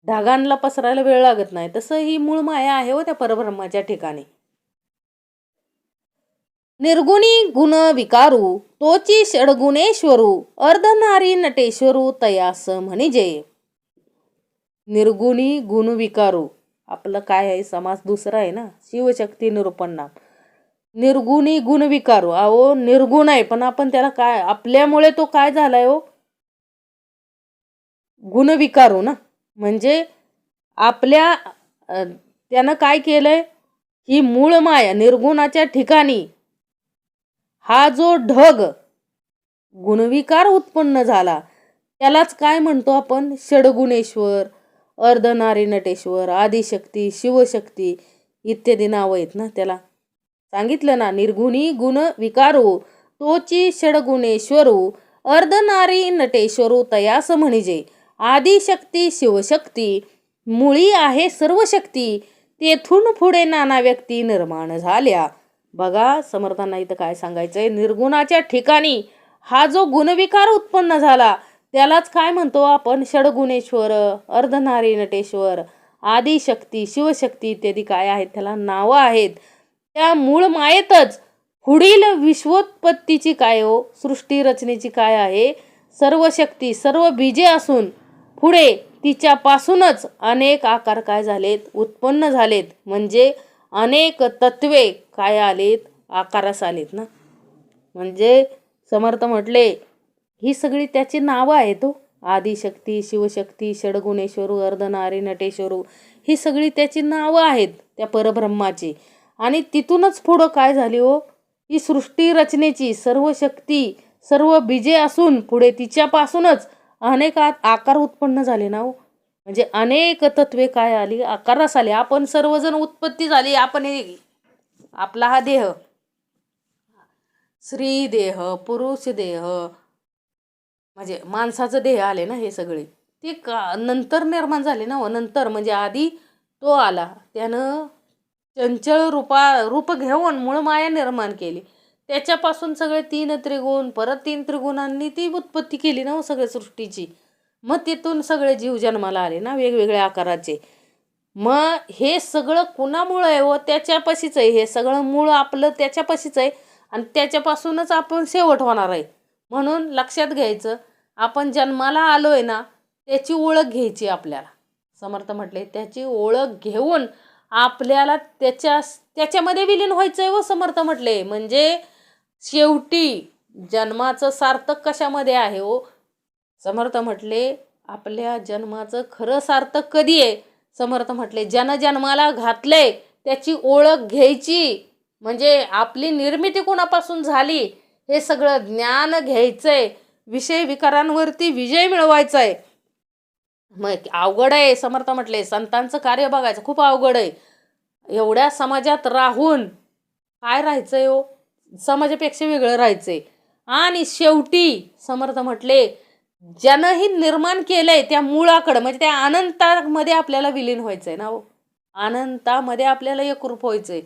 ढगांना पसरायला वेळ लागत नाही, तसं ही मूळ माया आहे हो त्या परब्रह्माच्या ठिकाणी. निर्गुणी गुण विकारू, तोची षडगुणेश्वरू, अर्धनारी नटेश्वरू तयास म्हणजे. निर्गुणी गुण विकारू, आपलं काय आहे? समास दुसरा आहे ना, शिवशक्ती निरूपण नाम. निर्गुणी गुण विकारू, अहो निर्गुण आहे पण आपण त्याला काय, आपल्यामुळे तो काय झालाय हो? गुण विकारू ना. म्हणजे आपल्या त्यानं काय केलंय? ही मूळ माया निर्गुणाच्या ठिकाणी हा जो ढग गुणविकार उत्पन्न झाला त्यालाच काय म्हणतो आपण? षडगुणेश्वर, अर्धनारी नटेश्वर, आदिशक्ती, शिवशक्ती इत्यादी नावं आहेत ना त्याला. सांगितलं ना, निर्गुणी गुण विकारू, तोची षडगुणेश्वरू, अर्धनारी नटेश्वरू तयास म्हणजे. आदिशक्ती शिवशक्ती, मुळी आहे सर्व शक्ती, तेथून पुढे नाना व्यक्ती निर्माण झाल्या. बघा समर्थांना इथं काय सांगायचंय? निर्गुणाच्या ठिकाणी हा जो गुणविकार उत्पन्न झाला त्यालाच काय म्हणतो आपण? षडगुणेश्वर, अर्धनारी नटेश्वर, आदिशक्ती, शिवशक्ती इत्यादी काय आहेत? त्याला नावं आहेत. त्या मूळ मायेतच पुढील विश्वोत्पत्तीची काय हो? सृष्टी रचनेची काय आहे? सर्व शक्ती, सर्व बीजे असून पुढे तिच्यापासूनच अनेक आकार काय झालेत? उत्पन्न झालेत. म्हणजे अनेक तत्वे काय आलेत? आकारास आलेत ना. म्हणजे समर्थ म्हटले ही सगळी त्याची नावं आहेत हो. आदिशक्ती, शिवशक्ती, षडगुणेश्वरू, अर्धनारी नटेश्वरू, ही सगळी त्याची नावं आहेत त्या परब्रह्माची. आणि तिथूनच पुढं काय झाली हो? ही सृष्टी रचनेची सर्व शक्ती, सर्व बीजे असून पुढे तिच्यापासूनच अनेक आकार उत्पन्न झाले ना हो. म्हणजे अनेक तत्वे काय आली? आकारास आली. आपण सर्वजण उत्पत्ती झाली, आपण आपला हा देह, स्त्री देह, पुरुष देह, म्हणजे माणसाचं देह आले ना हे सगळे, ते नंतर निर्माण झाले ना. नंतर म्हणजे आधी तो आला, त्यानं चंचल रूप घेऊन मूळ माया निर्माण केली. त्याच्यापासून सगळे 3 त्रिगुण, परत 3 त्रिगुणांनी ती उत्पत्ती केली ना सगळ्या सृष्टीची. मग तिथून सगळे जीव जन्माला आले ना वेगवेगळ्या आकाराचे. मग हे सगळं कुणामुळं आहे व त्याच्यापाशीच आहे. हे सगळं मूळ आपलं त्याच्यापाशीच आहे आणि त्याच्यापासूनच आपण शेवट होणार आहे. म्हणून लक्षात घ्यायचं, आपण जन्माला आलोय ना त्याची ओळख घ्यायची आपल्याला. समर्थ म्हटले त्याची ओळख घेऊन आपल्याला त्याच्यामध्ये विलीन व्हायचंय व समर्थ म्हटले. म्हणजे शेवटी जन्माचं सार्थक कशामध्ये आहे हो? समर्थ म्हटले आपल्या जन्माचं खरं सार्थक कधी आहे? समर्थ म्हटले ज्यानं जन्माला घातले त्याची ओळख घ्यायची. म्हणजे आपली निर्मिती कोणापासून झाली हे सगळं ज्ञान घ्यायचंय. विषय विकारांवरती विजय मिळवायचा आहे. मग अवघड आहे. समर्थ म्हटले संतांचं कार्य बघायचं खूप अवघड आहे. एवढ्या समाजात राहून काय राहायचंय हो? समाजापेक्षा वेगळं राहायचंय. आणि शेवटी समर्थ म्हटले ज्यानं ही निर्माण केलंय त्या मुळाकडं, म्हणजे त्या अनंतामध्ये आपल्याला विलीन व्हायचंय ना हो. अनंतामध्ये आपल्याला एकरूप व्हायचंय.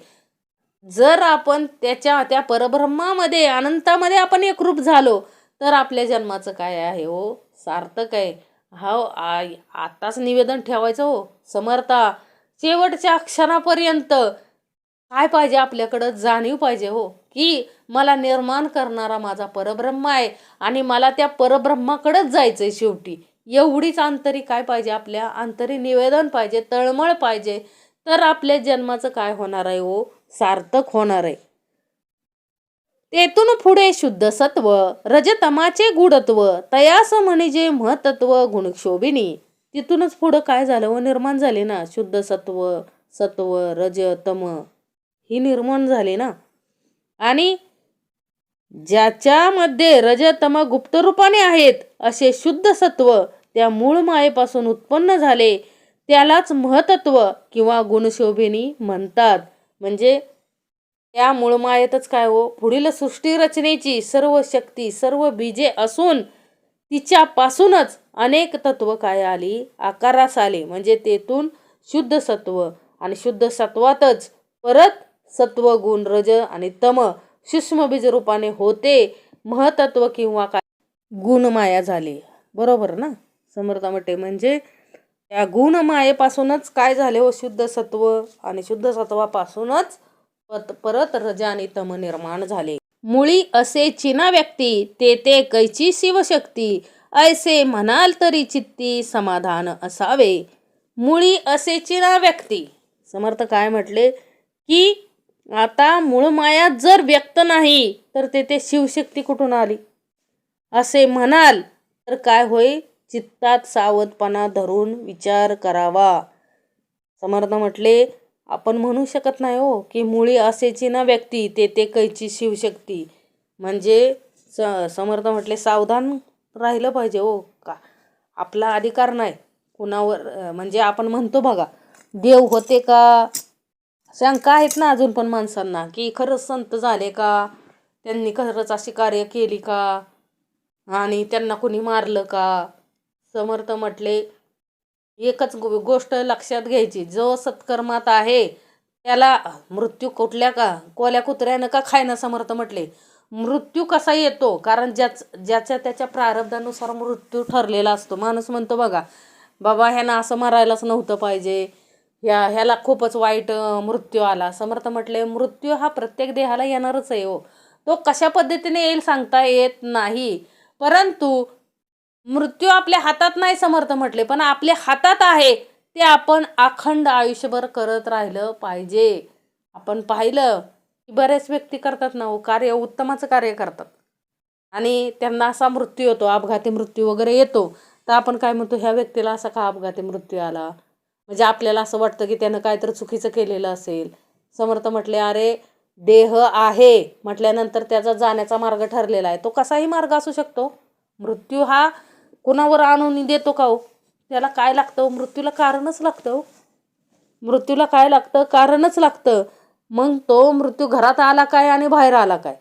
जर आपण त्या परब्रह्मामध्ये अनंतामध्ये आपण एकरूप झालो तर आपल्या जन्माचं काय आहे हो? सार्थक आहे. हो आताच निवेदन ठेवायचं हो. समर्था शेवटच्या क्षणापर्यंत काय पाहिजे आपल्याकडं जाणीव पाहिजे हो, की मला निर्माण करणारा माझा परब्रह्म आहे आणि मला त्या परब्रह्माकडेच जायचंय शेवटी. एवढीच अंतरी काय पाहिजे, आपल्या अंतरी निवेदन पाहिजे, तळमळ पाहिजे. तर आपल्या जन्माचं काय होणार आहे हो? सार्थक होणार आहे. तेथून पुढे शुद्ध सत्व, रजतमाचे गुढत्व, तयास म्हणजे महतत्व गुणक्षोभिनी. तिथूनच पुढं काय झालं व निर्माण झाले ना शुद्ध सत्व, सत्व, रज, तम ही निर्माण झाले ना. आणि ज्याच्यामध्ये रजतम गुप्त रूपाने आहेत असे शुद्ध सत्व त्या मूळ मायेपासून उत्पन्न झाले त्यालाच महतत्व किंवा गुणशोभिनी म्हणतात. म्हणजे त्या मूळ मायेतच काय हो, पुढील सृष्टी रचनेची सर्व शक्ती, सर्व बीजे असून तिच्यापासूनच अनेक तत्व काय आली, आकारास आले. म्हणजे तेथून शुद्ध सत्व आणि शुद्ध सत्वातच परत सत्व, गुण, रज आणि तम सूक्ष्म बीज रूपाने होते महतत्व किंवा काय गुणमाया झाली. बरोबर ना समर्थ म्हटले. म्हणजे त्या गुणमायेपासूनच काय झाले हो, शुद्ध सत्व आणि शुद्ध सत्वापासूनच परत रज आणि तम निर्माण झाले. मुळी असे चिना व्यक्ती ते कैची शिवशक्ती, ऐसे म्हणाल तरी चित्ती समाधान असावे. मुळी असे चिना व्यक्ती. समर्थ काय म्हटले की आता मूळ माया जर व्यक्त नाही तर ते शिवशक्ती कुठून आली असे म्हणाल तर काय होईल, चित्तात सावधपणा धरून विचार करावा. समर्थ म्हटले आपण म्हणू शकत नाही हो की मुळी असेची ना व्यक्ती ते कैची शिवशक्ती. म्हणजे समर्थ म्हटले सावधान राहिलं पाहिजे हो. का आपला अधिकार नाही कुणावर. म्हणजे आपण म्हणतो बघा देव होते का, शंका आहेत ना अजून पण माणसांना की खरंच संत झाले का, त्यांनी खरंच अशी कार्य केली का, आणि त्यांना कोणी मारलं का. समर्थ म्हटले एकच गोष्ट लक्षात घ्यायची, जो सत्कर्मात आहे त्याला मृत्यू कुठल्या का कोल्या कुत्र्यानं का खायना. समर्थ म्हटले मृत्यू कसा येतो, कारण ज्याच्या त्याच्या प्रारब्धानुसार मृत्यू ठरलेला असतो. माणूस म्हणतो बघा बाबा ह्यानं असं मारायलाच नव्हतं पाहिजे, ह्याला खूपच वाईट मृत्यू आला. समर्थ म्हटले मृत्यू हा प्रत्येक देहाला येणारच आहे हो. तो कशा पद्धतीने येईल सांगता येत नाही, परंतु मृत्यू आपल्या हातात नाही. समर्थ म्हटले पण आपल्या हातात आहे ते आपण अखंड आयुष्यभर करत राहिलं पाहिजे. आपण पाहिलं की बरेच व्यक्ती करतात ना कार्य, उत्तमाचं कार्य करतात आणि त्यांना असा मृत्यू येतो, अपघाती मृत्यू वगैरे येतो, तर आपण काय म्हणतो ह्या व्यक्तीला असा का अपघाती मृत्यू आला. म्हणजे आपल्याला असं वाटतं की त्यानं काहीतरी चुकीचं केलेलं असेल. समर्थ म्हटले अरे देह आहे म्हटल्यानंतर त्याचा जाण्याचा मार्ग ठरलेला आहे. तो कसाही मार्ग असू शकतो. मृत्यू हा कुणावर आणून देतो का हो, त्याला काय लागतं, मृत्यूला कारणच लागतं. मृत्यूला काय लागतं, कारणच लागतं. मग तो मृत्यू घरात आला काय आणि बाहेर आला काय?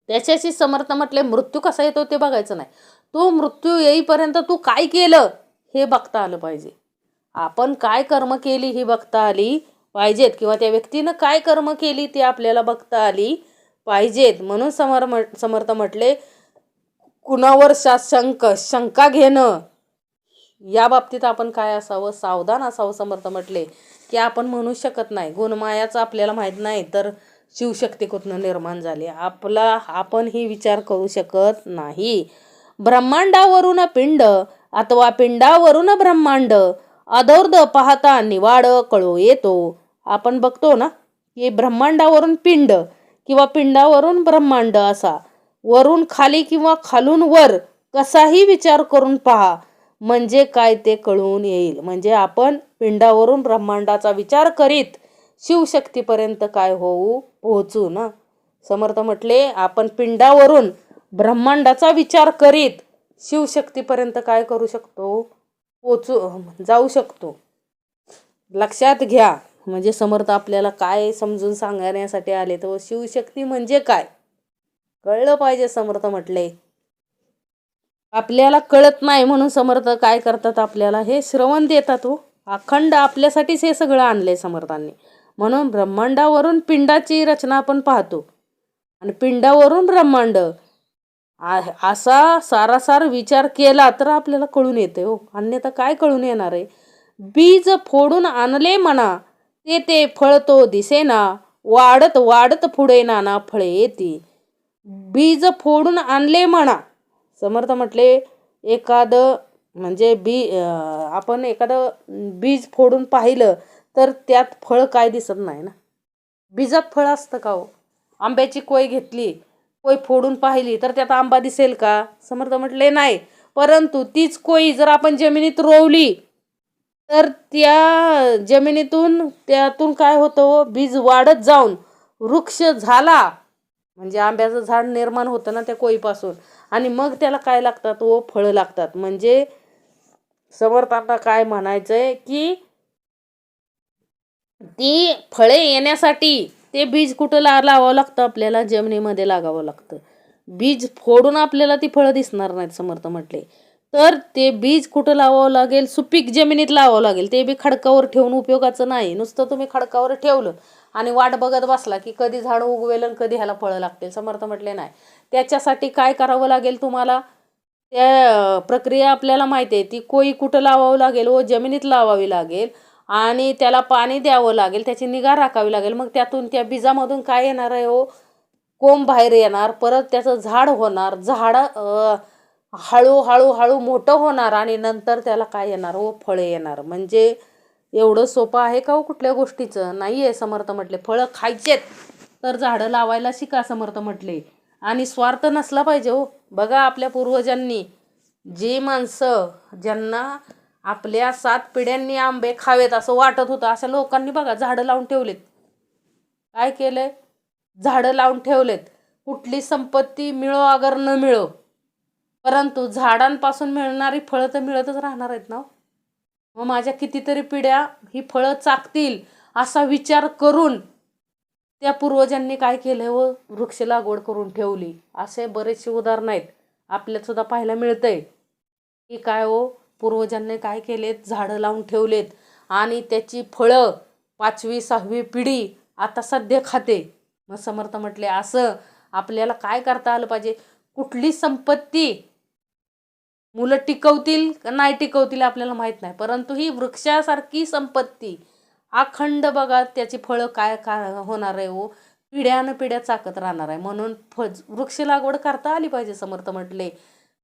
त्याच्याशी समर्थ म्हटले मृत्यू कसा येतो ते बघायचं नाही, तो मृत्यू येईपर्यंत तू काय केलं हे बघता आलं पाहिजे. आपण काय कर्म केली ही बघता आली पाहिजेत, किंवा त्या व्यक्तीनं काय कर्म केली ती आपल्याला बघता आली पाहिजेत. म्हणून समर्थ म्हटले कुणावर शंका घेणं या बाबतीत आपण काय असावं, सावधान असावं. समर्थ म्हटले की आपण म्हणू शकत नाही गुणमायाचं आपल्याला माहीत नाही तर शिवशक्ती कुठनं निर्माण झाली, आपण ही विचार करू शकत नाही. ब्रह्मांडावरून पिंड अथवा पिंडावरून ब्रह्मांड अदौर्द पाहता निवाड कळो येतो. आपण बघतो ना की ब्रह्मांडावरून पिंड किंवा पिंडावरून ब्रह्मांड असा वरून खाली किंवा खालून वर कसाही विचार करून पहा म्हणजे काय ते कळून येईल. म्हणजे आपण पिंडावरून ब्रह्मांडाचा विचार करीत शिवशक्तीपर्यंत काय पोहोचू ना. समर्थ म्हटले आपण पिंडावरून ब्रह्मांडाचा विचार करीत शिवशक्तीपर्यंत काय करू शकतो, जाऊ शकतो. लक्षात घ्या. म्हणजे समर्थ आपल्याला काय समजून सांगण्यासाठी आले, तर शिवशक्ती म्हणजे काय कळलं पाहिजे. समर्थ म्हटले आपल्याला कळत नाही म्हणून समर्थ काय करतात, आपल्याला हे श्रवण देतात. अखंड आपल्यासाठीच हे सगळं आणलंय समर्थांनी. म्हणून ब्रह्मांडावरून पिंडाची रचना आपण पाहतो आणि पिंडावरून ब्रह्मांड असा सारासार विचार केला तर आपल्याला कळून येते अन्यथा काय कळून येणार आहे. बीज फोडून आणले म्हणा ते फळतो दिसेना, वाढत वाढत पुढे नाना फळे येते. बीज फोडून आणले म्हणा. समर्थ म्हटले एखादं म्हणजे आपण एखादं बीज फोडून पाहिलं तर त्यात फळ काय दिसत नाही ना. बीजात फळ असतं का आंब्याची कोय घेतली, कोय फोडून पाहिली तर त्यात आंबा दिसेल का? समर्थ म्हटले नाही. परंतु तीच कोय जर आपण जमिनीत रोवली तर त्या जमिनीतून त्यातून काय होतं, बीज वाढत जाऊन वृक्ष झाला म्हणजे आंब्याचं झाड निर्माण होतं ना त्या कोईपासून, आणि मग त्याला काय लागतात फळं लागतात. म्हणजे समर्थांना काय म्हणायचंय की ती फळे येण्यासाठी ते बीज कुठं लावावं लागतं, आपल्याला जमिनीमध्ये लागावं लागतं. बीज फोडून आपल्याला ती फळं दिसणार नाहीत. समर्थ म्हटले तर ते बीज कुठं लावावं लागेल, सुपीक जमिनीत लावावं लागेल. ते बी खडकावर ठेवून उपयोगाचं नाही. नुसतं तुम्ही खडकावर ठेवलं आणि वाट बघत बसला की कधी झाड उगवेल आणि कधी ह्याला फळं लागतील. समर्थ म्हटले नाही. त्याच्यासाठी काय करावं लागेल तुम्हाला, त्या प्रक्रिया आपल्याला माहिती आहे. ती कोई कुठं लावावं लागेल जमिनीत लावावी लागेल आणि त्याला पाणी द्यावं लागेल, त्याची निगा राखावी लागेल. मग त्यातून त्या बीजामधून काय येणार आहे कोंब बाहेर येणार, परत त्याचं झाड होणार, झाड हळूहळू मोठं होणार आणि नंतर त्याला काय येणार फळे येणार. म्हणजे एवढं सोपं आहे का कुठल्या गोष्टीचं नाही आहे. समर्थ म्हटले फळं खायचेत तर झाडं लावायला शिका. समर्थ म्हटले आणि स्वार्थ नसला पाहिजे बघा आपल्या पूर्वजांनी, जी माणसं ज्यांना आपल्या 7 पिढ्यांनी आंबे खावेत असं वाटत होतं अशा लोकांनी बघा झाडं लावून ठेवलेत. काय केलंय, झाडं लावून ठेवलेत. कुठली संपत्ती मिळो अगर न मिळो, परंतु झाडांपासून मिळणारी फळं तर मिळतच राहणार आहेत ना. मग माझ्या कितीतरी पिढ्या ही फळं चाकतील असा विचार करून त्या पूर्वजांनी काय केलं वृक्ष लागवड करून ठेवली. असे बरेचसे उदाहरण आहेत आपल्यात सुद्धा पाहायला मिळतंय की काय पूर्वजांनी काय केलेत, झाडं लावून ठेवलेत आणि त्याची फळं 5वी 6वी पिढी आता सध्या खाते. मग समर्थ म्हटले असं आपल्याला काय करता आलं पाहिजे, कुठली संपत्ती मुलं टिकवतील का नाही टिकवतील आपल्याला माहीत नाही, परंतु ही वृक्षासारखी संपत्ती अखंड बघा त्याची फळं काय होणार आहे पिढ्यानं पिढ्या चाकत राहणार आहे. म्हणून वृक्ष लागवड करता आली पाहिजे. समर्थ म्हटले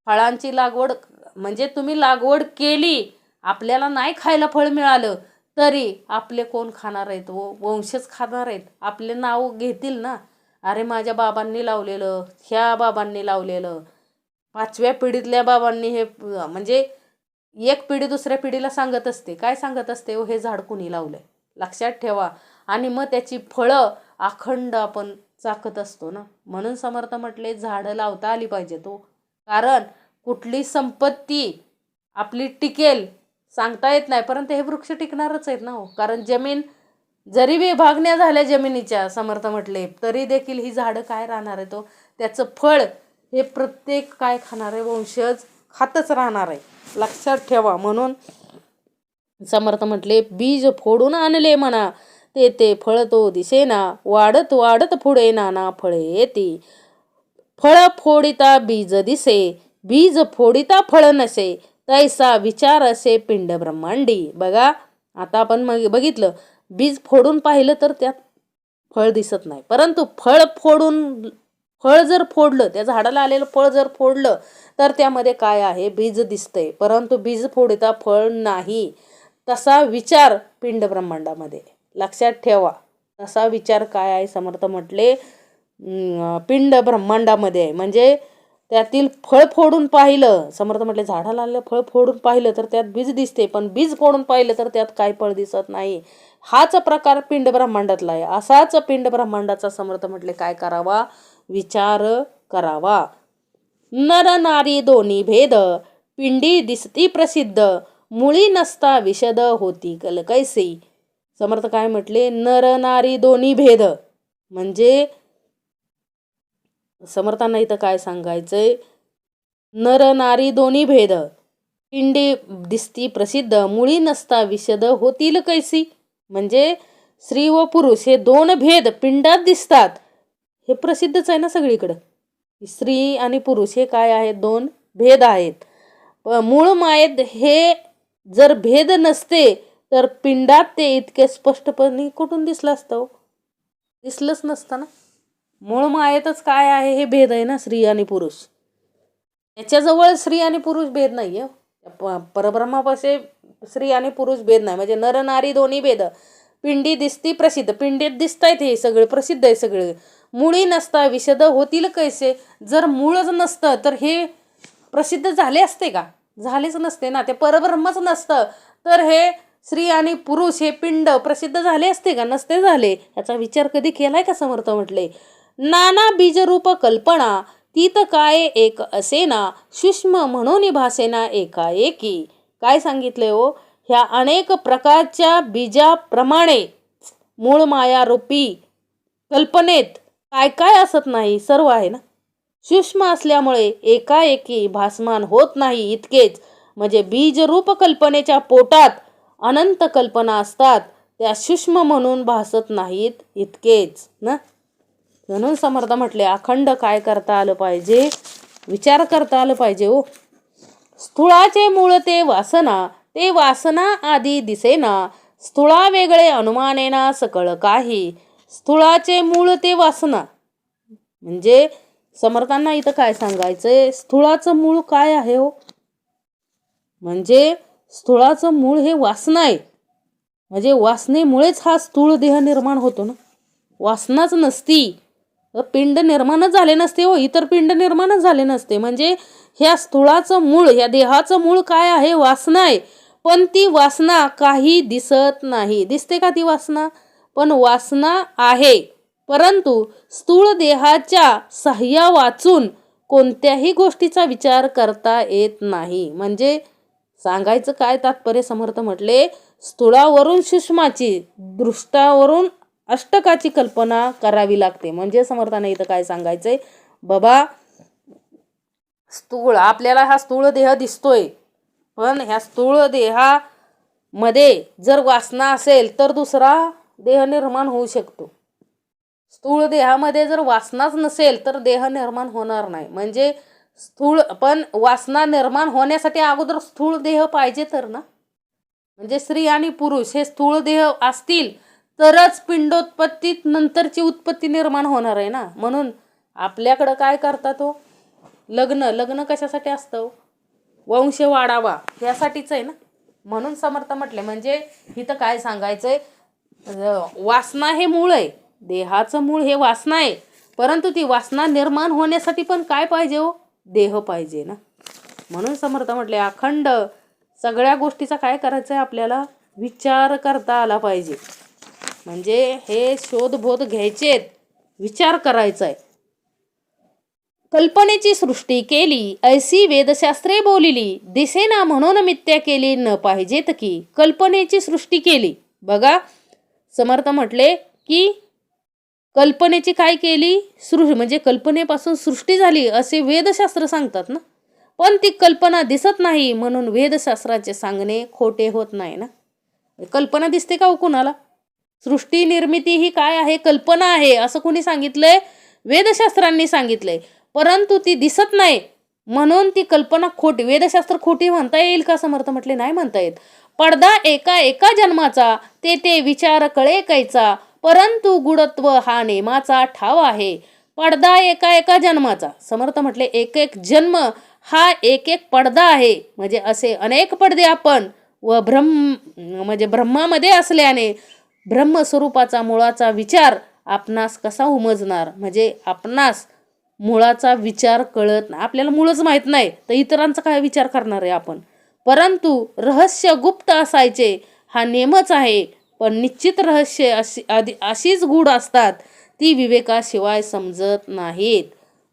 फळांची लागवड म्हणजे तुम्ही लागवड केली, आपल्याला नाही खायला फळ मिळालं तरी आपले कोण खाणार आहेत वंशच खाणार आहेत. आपले नाव घेतील ना, अरे माझ्या बाबांनी लावलेलं, ह्या बाबांनी लावलेलं, 5व्या पिढीतल्या बाबांनी हे. म्हणजे एक पिढी दुसऱ्या पिढीला सांगत असते, काय सांगत असते हे झाड कुणी लावलंय, लक्षात ठेवा. आणि मग त्याची फळं अखंड आपण चाकत असतो ना. म्हणून समर्थ म्हटले झाडं लावता आली पाहिजे कारण कुठली संपत्ती आपली टिकेल सांगता येत नाही, परंतु हे वृक्ष टिकणारच आहेत ना कारण जमीन जरी विभागण्या झाल्या जमिनीच्या समर्थ म्हटले तरी देखील ही झाडं काय राहणार आहे, तो त्याचं फळ हे प्रत्येक काय खाणार आहे, वंशज खातच राहणार आहे, लक्षात ठेवा. म्हणून समर्थ म्हटले बीज फोडून आणले म्हणा, ते फळ तो दिसेना, वाढत वाढत पुढे नाना फळे येती. फळ फोडिता बीज दिसे, बीज फोडिता फळ नसे, तैसा विचार असे पिंड ब्रह्मांडी. बघा आता आपण बघितलं, बीज फोडून पाहिलं तर त्यात फळ दिसत नाही, परंतु फळ जर फोडलं, त्या झाडाला आलेलं फळ जर फोडलं तर त्यामध्ये काय आहे, बीज दिसतंय, परंतु बीज फोडिता फळ नाही. तसा विचार पिंड ब्रह्मांडामध्ये, लक्षात ठेवा. तसा विचार काय आहे, समर्थ म्हटले पिंड ब्रह्मांडामध्ये आहे. म्हणजे त्यातील फळ फोडून पाहिलं, समर्थ म्हटले झाडाला आलेलं फळ फोडून पाहिलं तर त्यात बीज दिसते, पण बीज फोडून पाहिलं तर त्यात काय फळ दिसत नाही. हाच प्रकार पिंड ब्रह्मांडातला आहे. असाच पिंड ब्रह्मांडाचा समर्थ म्हटले काय करावा, विचार करावा. नर नारी दोन्ही भेद, पिंडी दिसती प्रसिद्ध, मुळी नसता विशद होती कल कैसी. समर्थ काय म्हटले, नर नारी दोन्ही भेद, म्हणजे समर्थांना इथं काय सांगायचंय, नर नारी दोन्ही भेद, पिंडी दिसती प्रसिद्ध, मुळी नसता विशद होतील कैसी. म्हणजे स्त्री व पुरुष हे दोन भेद पिंडात दिसतात, हे प्रसिद्धच आहे ना सगळीकडं. स्त्री आणि पुरुष हे काय आहेत, दोन भेद आहेत. मूळ मायेत हे जर भेद नसते तर पिंडात ते इतके स्पष्टपणे कुठून दिसलं असतं, दिसलंच नसतं ना. मूळ मायेतच काय आहे, हे भेद आहे ना, स्त्री आणि पुरुष. त्याच्याजवळ स्त्री आणि पुरुष भेद नाही आहे, परब्रह्मापाशी स्त्री आणि पुरुष भेद नाही. म्हणजे नर नारी दोन्ही भेद, पिंडी दिसती प्रसिद्ध, पिंडीत दिसतायत हे सगळे, प्रसिद्ध आहे सगळे. मुळी नसता विशद होतील कैसे, जर मूळच नसतं तर हे प्रसिद्ध झाले असते का, झालेच नसते ना. ते परब्रह्मच नसतं तर हे स्त्री आणि पुरुष हे पिंड प्रसिद्ध झाले असते का, नसते झाले. याचा विचार कधी केलाय का. समर्थ म्हटले नाना बीजरूप कल्पना, तीत काय एक असेना, सूक्ष्म म्हणून भासेना एकाएकी. काय सांगितले हो, ह्या अनेक प्रकारच्या बीजाप्रमाणे मूळ मायारूपी कल्पनेत काय काय असत नाही, सर्व आहे ना. सूक्ष्म असल्यामुळे एकाएकी भासमान होत नाही इतकेच. म्हणजे बीजरूप कल्पनेच्या पोटात अनंत कल्पना असतात, त्या सूक्ष्म म्हणून भासत नाहीत इतकेच ना. म्हणून समर्थ म्हटले अखंड काय करता आलं पाहिजे, विचार करता आलं पाहिजे हो. स्थूळाचे मूळ ते वासना, ते वासना आधी दिसेना, स्थूळा वेगळे अनुमानेना सकळ काही. स्थूळाचे मूळ ते वासना, म्हणजे समर्थांना इथं काय सांगायचंय, स्थूळाचं मूळ काय आहे हो, म्हणजे स्थूळाचं मूळ हे वासना आहे. म्हणजे वासनेमुळेच हा स्थूळ देह निर्माण होतो ना. वासनाच नसती पिंड निर्माणच झाले नसते हो, इतर पिंड निर्माणच झाले नसते. म्हणजे ह्या स्थूळाचं मूळ, ह्या देहाचं मूळ काय आहे, वासना आहे. पण ती वासना काही दिसत नाही. दिसते का ती वासना, पण वासना आहे, परंतु स्थूळ देहाच्या सहाय्या वाचून कोणत्याही गोष्टीचा विचार करता येत नाही. म्हणजे सांगायचं काय तात्पर्य, समर्थ म्हटले स्थूळावरून सूक्ष्माची, दृष्टावरून अष्टकाची कल्पना करावी लागते. म्हणजे समर्थाने इथं काय सांगायचंय, बाबा स्थूळ, आपल्याला हा स्थूळ देह दिसतोय, पण ह्या स्थूळ देहामध्ये जर वासना असेल तर दुसरा देह निर्माण होऊ शकतो. स्थूळ देहामध्ये जर वासनाच नसेल तर देह निर्माण होणार नाही. म्हणजे स्थूळ, पण वासना निर्माण होण्यासाठी अगोदर स्थूळ देह पाहिजे तर ना. म्हणजे स्त्री आणि पुरुष हे स्थूळ देह असतील तरच पिंडोत्पत्तीत नंतरची उत्पत्ती निर्माण होणार आहे ना. म्हणून आपल्याकडं काय करतात तो, लग्न कशासाठी असतं, वंश वाढावा यासाठीच आहे ना. म्हणून समर्थ म्हटले, म्हणजे इथं काय सांगायचंय, वासना हे मूळ आहे, देहाचं मूळ हे वासना आहे, परंतु ती वासना निर्माण होण्यासाठी पण काय पाहिजे हो, देह पाहिजे ना. म्हणून समर्थ म्हटले अखंड सगळ्या गोष्टीचा काय करायचंय, आपल्याला विचार करता आला पाहिजे. म्हणजे हे शोधबोध घ्यायचेत, विचार करायचा आहे. कल्पनेची सृष्टी केली ऐसी वेदशास्त्रे बोलिली, दिसेना म्हणून मिथ्या केली न पाहिजेत की. कल्पनेची सृष्टी केली, बघा समर्थ म्हटले की कल्पनेची काय केली, म्हणजे कल्पनेपासून सृष्टी झाली असे वेदशास्त्र सांगतात ना. पण ती कल्पना दिसत नाही म्हणून वेदशास्त्राचे सांगणे खोटे होत नाही ना. कल्पना दिसते का हो कुणाला? सृष्टी निर्मिती ही काय आहे, कल्पना आहे असं कोणी सांगितलंय? वेदशास्त्रांनी सांगितलंय. परंतु ती दिसत नाही म्हणून ती कल्पना खोटी, वेदशास्त्र खोटी म्हणता येईल का? समर्थ म्हटले नाही म्हणता येत. पडदा एका एका जन्माचा, ते विचार कळे कैचा, परंतु गुणत्व हा नेमाचा ठाव आहे. पडदा एका एका जन्माचा, समर्थ म्हटले एक एक जन्म हा एक एक पडदा आहे. म्हणजे असे अनेक पडदे आपण व म्हणजे ब्रह्मामध्ये असल्याने ब्रह्मस्वरूपाचा मुळाचा विचार आपणास कसा उमजणार? म्हणजे आपणास मुळाचा विचार कळत नाही, आपल्याला मुळच माहीत नाही तर इतरांचा काय विचार करणार आहे आपण? परंतु रहस्य गुप्त असायचे हा नेमच आहे. पण निश्चित रहस्य अशीच गूढ असतात ती विवेकाशिवाय समजत नाहीत.